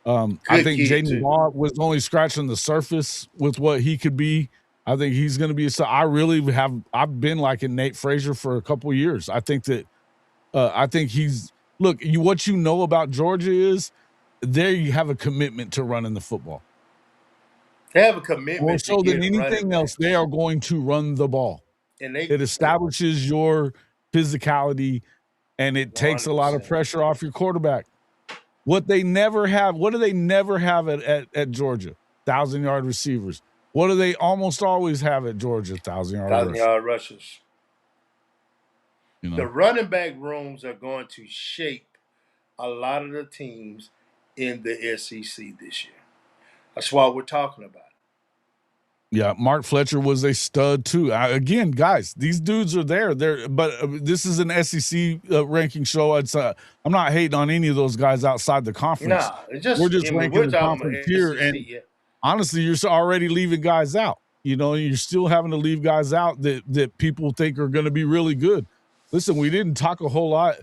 I think Jaden Barr was only scratching the surface with what he could be. I think he's going to be. So I've been liking Nate Frazier for a couple of years. I think that, what you know about Georgia is there you have a commitment to running the football. They have a commitment. More so than anything else, they are going to run the ball. And it establishes your physicality, and it takes a lot of pressure off your quarterback. What do they never have at Georgia? 1,000-yard receivers. What do they almost always have at Georgia? 1,000-yard rushers. The running back rooms are going to shape a lot of the teams in the SEC this year. That's why we're talking about it. Yeah, Mark Fletcher was a stud too. Again, guys, these dudes are there. But this is an SEC ranking show. I'm not hating on any of those guys outside the conference. No, we're just ranking the conference here. And honestly, you're already leaving guys out. You're still having to leave guys out that people think are going to be really good. Listen, we didn't talk a whole lot.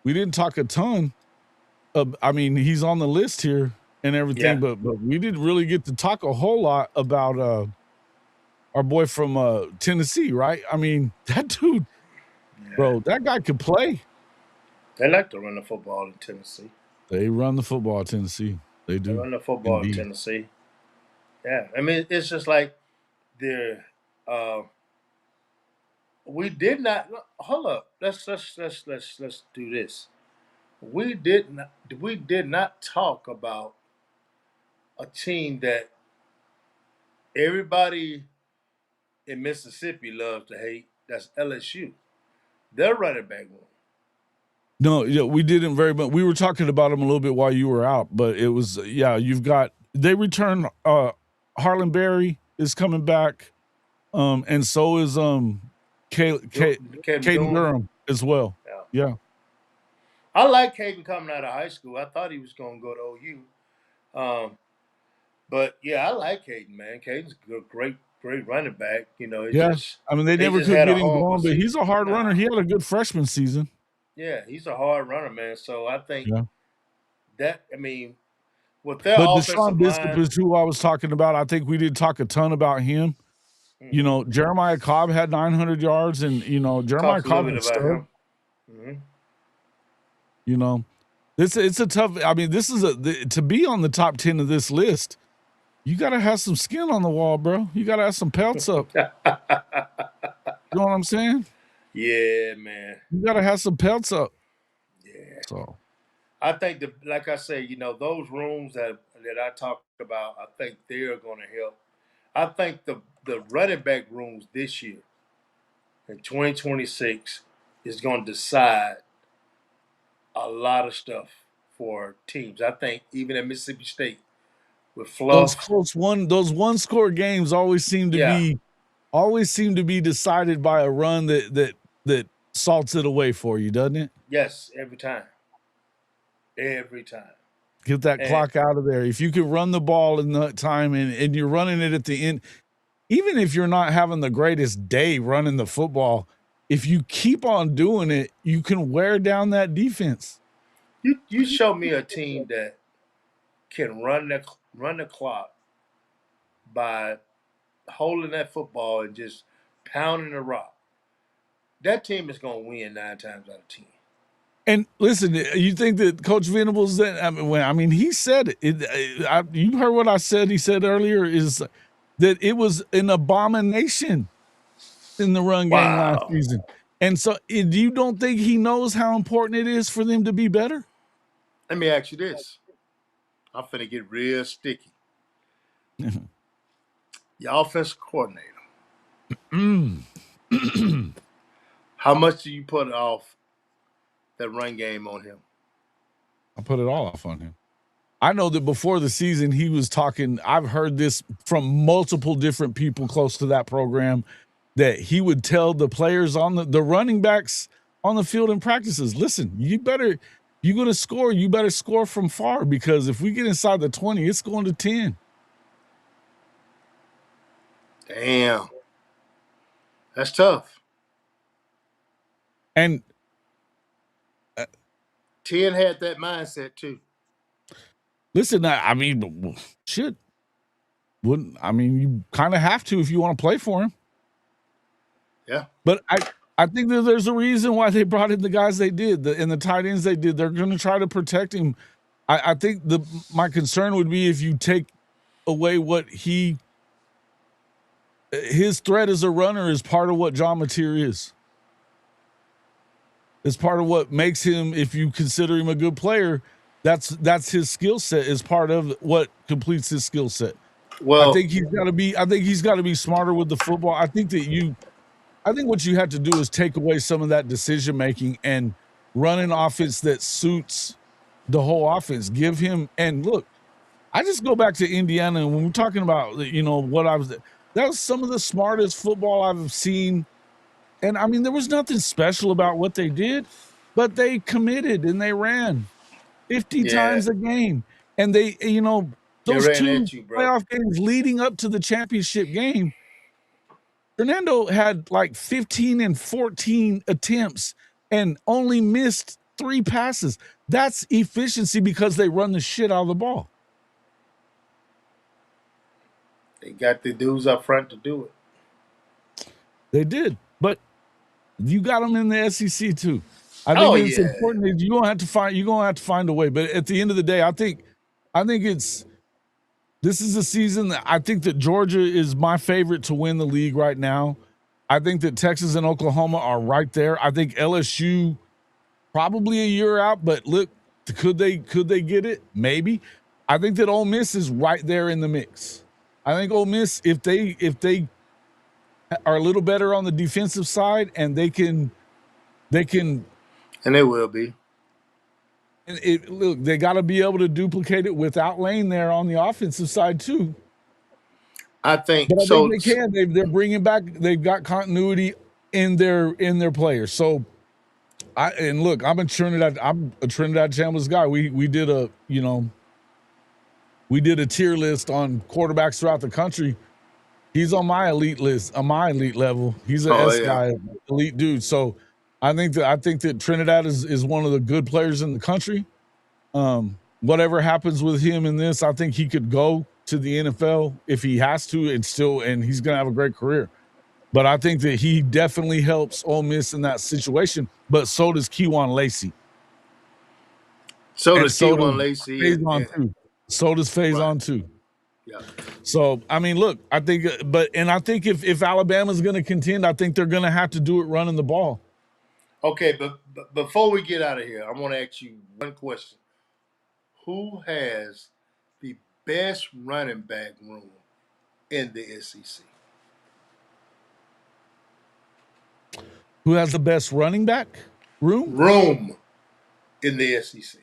We didn't talk a ton. He's on the list here and everything, but we didn't really get to talk a whole lot about our boy from Tennessee, right? I mean, that dude, bro, that guy could play. They like to run the football in Tennessee. They run the football in Tennessee. They do. They run the football in Tennessee. Yeah, I mean, it's just like we did not. Hold up. Let's do this. We did not talk about a team that everybody in Mississippi loves to hate. That's LSU. Their running back room. No, we didn't very much. We were talking about them a little bit while you were out, but it was they return Harlan Berry is coming back, and so is Caden Durham as well. Yeah. I like Caden coming out of high school. I thought he was going to go to OU. But yeah, I like Caden, man. Caden's a great running back. You know, I mean, they never just could had get a him horrible going, but he's a hard runner. He had a good freshman season. Yeah, he's a hard runner, man. So I think that, I mean, with But their Deshaun offensive Bishop line, is who I was talking about. I think we did talk a ton about him. You know, Jeremiah Cobb had 900 yards, and you know, Jeremiah Cobb is stud. You know, it's a tough. I mean, this is to be on the top 10 of this list. You got to have some skin on the wall, bro. You got to have some pelts up. You know what I'm saying? Yeah, man. You got to have some pelts up. Yeah. So I think like I say, you know, those rooms that I talked about, I think they're going to help. I think the running back rooms this year in 2026 is going to decide a lot of stuff for teams. I think even at Mississippi State with Fluff, those one score games always seem to be decided by a run that salts it away for you, doesn't it? Yes, every time. Every time. Get that clock out of there. If you can run the ball in that time and you're running it at the end, even if you're not having the greatest day running the football, if you keep on doing it, you can wear down that defense. You show me a team that can run the clock by holding that football and just pounding the rock. That team is going to win 9 times out of 10. And listen, you think that Coach Venables? I mean, he said it. You heard what I said. He said earlier is that it was an abomination in the run game last season. And so, you don't think he knows how important it is for them to be better? Let me ask you this. I'm finna get real sticky. Your offensive coordinator. How much do you put off that run game on him? I put it all off on him. I know that before the season, he was talking. I've heard this from multiple different people close to that program, that he would tell the players on the running backs on the field in practices, listen, you're going to score. You better score from far, because if we get inside the 20, it's going to 10. Damn. That's tough. And 10 had that mindset too. Listen, I mean, shit. You kind of have to if you want to play for him. Yeah. But I think that there's a reason why they brought in the guys they did, and the tight ends they did. They're going to try to protect him. I think my concern would be if you take away what his threat as a runner is part of what John Mateer is. It's part of what makes him, if you consider him a good player, that's his skill set, is part of what completes his skill set. Well, I think he's got to be smarter with the football. I think what you have to do is take away some of that decision making and run an offense that suits the whole offense. Give him, and look, I just go back to Indiana, and when we're talking about, that was some of the smartest football I've seen. And I mean, there was nothing special about what they did, but they committed and they ran 50 times a game. And those two playoff games leading up to the championship game, Fernando had like 15 and 14 attempts and only missed 3 passes. That's efficiency, because they run the shit out of the ball. They got the dudes up front to do it. They did, but you got them in the SEC too. I think it's important that you're gonna have to find a way. But at the end of the day, I think this is a season that I think that Georgia is my favorite to win the league right now. I think that Texas and Oklahoma are right there. I think LSU probably a year out, but look, could they get it? Maybe. I think that Ole Miss is right there in the mix. I think Ole Miss, if they are a little better on the defensive side, and they can, and they will be. And look, they got to be able to duplicate it without Lane there on the offensive side too. I think But I think so. they can. They're bringing back. They've got continuity in their players. So look, I'm a Trinidad Chambliss guy. We did a tier list on quarterbacks throughout the country. He's on my elite list, on my elite level. He's an S guy, elite dude. So I think that Trinidad is one of the good players in the country. Whatever happens with him in this, I think he could go to the NFL if he has to, and he's gonna have a great career. But I think that he definitely helps Ole Miss in that situation. But so does Keywan Lacey. So does Keywan Lacey. Faison too. So does Faison too. Yeah. So I mean, look, I think, I think if Alabama's going to contend, I think they're going to have to do it running the ball. Okay, but before we get out of here, I want to ask you one question. Who has the best running back room in the SEC? Who has the best running back room? Room in the SEC.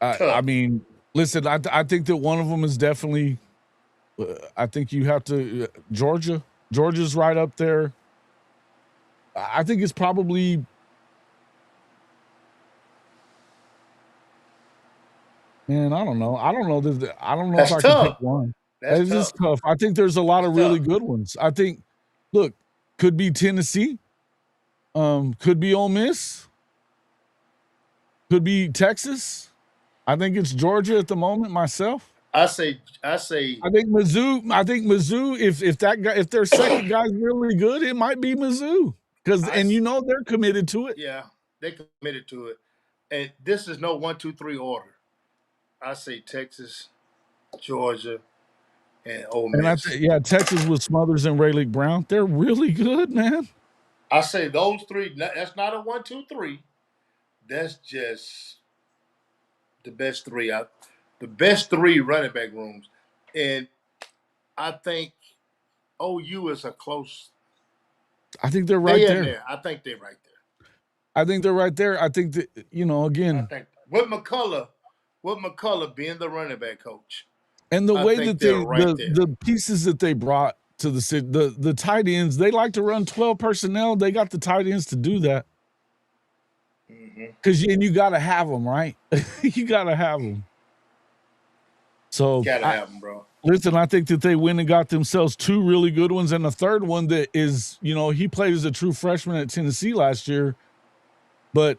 I mean, listen, I think that one of them is definitely, I think you have to, Georgia. Georgia's right up there. I think it's probably, man, I don't know. I don't know That's if I tough. can pick one. That's just tough. I think there's a lot of really good ones. I think, look, could be Tennessee, could be Ole Miss, could be Texas. I think it's Georgia at the moment. Myself, I think Mizzou. If their second guy's really good, it might be Mizzou because they're committed to it. Yeah, they committed to it, and this is no 1, 2, 3 order. I say Texas, Georgia, and Ole Miss. And Texas with Smothers and Rayleigh Brown, they're really good, man. I say those three. That's not a 1, 2, 3. That's just the best three. The best three running back rooms, and I think OU is a close. I think they're right there. I think they're right there. I think they're right there. I think that again. I think with McCullough being the running back coach, and the way that the pieces that they brought to the tight ends, they like to run 12 personnel. They got the tight ends to do that. Because you got to have them, right? You got to have them. So got to have them, bro. Listen, I think that they went and got themselves 2 really good ones, and the third one that is, he played as a true freshman at Tennessee last year, but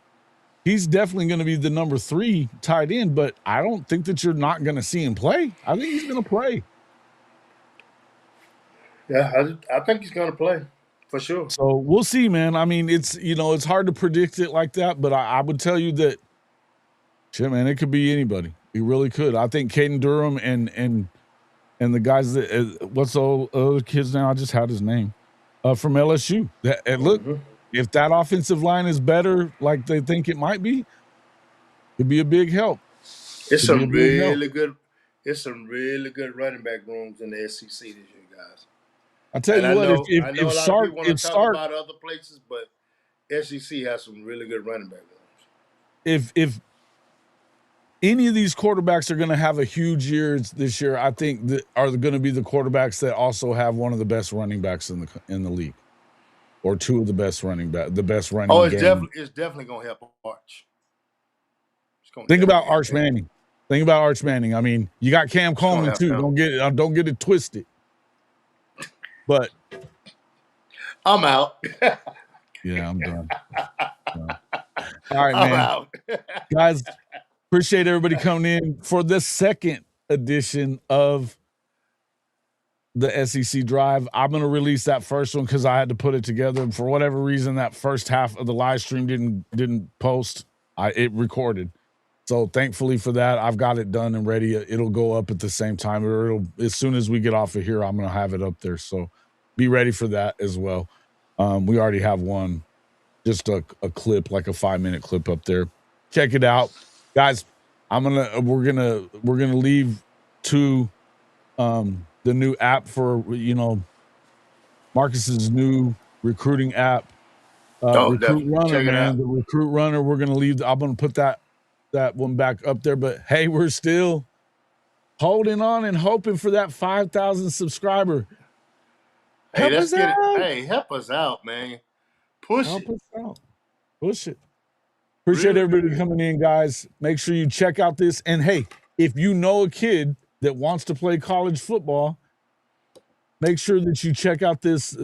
he's definitely going to be the number 3 tight end. But I don't think that you're not going to see him play. I think he's going to play. Yeah, I think he's going to play. For sure. So we'll see, man. I mean, it's hard to predict it like that, but I would tell you that, shit, man, it could be anybody. It really could. I think Caden Durham and the guys that what's the other kids now? I just had his name from LSU. Look, if that offensive line is better, like they think it might be, it'd be a big help. It's some really good running back rooms in the SEC this year, guys. I tell you what, if Sark about other places, but SEC has some really good running back rooms. If any of these quarterbacks are going to have a huge year this year, I think that are going to be the quarterbacks that also have one of the best running backs in the league, or 2 of the best running back, the best running. Oh, it's definitely going to help Arch. Think about Arch Manning. Think about Arch Manning. I mean, you got Cam Coleman too. Don't get it twisted. But I'm out. Yeah, I'm done. All right, man. I'm out. Guys, appreciate everybody coming in for the second edition of the SEC Drive. I'm going to release that first one because I had to put it together. For whatever reason, that first half of the live stream didn't post. It recorded. So thankfully for that, I've got it done and ready. It'll go up at the same time. Or as soon as we get off of here, I'm going to have it up there. So be ready for that as well. We already have one, just a clip, like a 5-minute clip up there. Check it out, guys. We're gonna leave to the new app for Marcus's new recruiting app. Recruit Runner, man. The Recruit Runner. We're gonna leave. I'm gonna put that that one back up there. But hey, we're still holding on and hoping for that 5,000 subscriber. Hey, let's get it. Hey, help us out, man. Push Help it. us out. Push it. Appreciate everybody coming in, guys. Make sure you check out this. And hey, if you know a kid that wants to play college football, make sure that you check out this,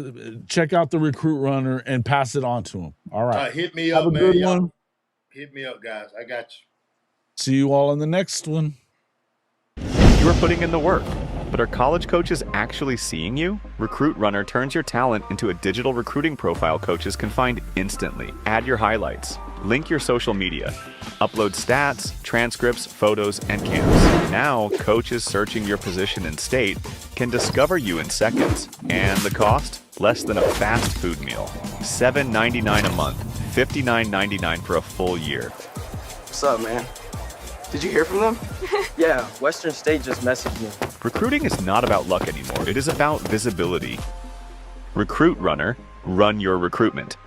check out the Recruit Runner and pass it on to them. All right. Hit me Have up, a man. good one. Hit me up, guys. I got you. See you all in the next one. You are putting in the work, but are college coaches actually seeing you? Recruit Runner turns your talent into a digital recruiting profile coaches can find instantly. Add your highlights, link your social media, upload stats, transcripts, photos, and camps. Now, coaches searching your position and state can discover you in seconds. And the cost? Less than a fast food meal. $7.99 a month, $59.99 for a full year. What's up, man? Did you hear from them? Yeah, Western State just messaged me. Recruiting is not about luck anymore. It is about visibility. Recruit Runner, run your recruitment.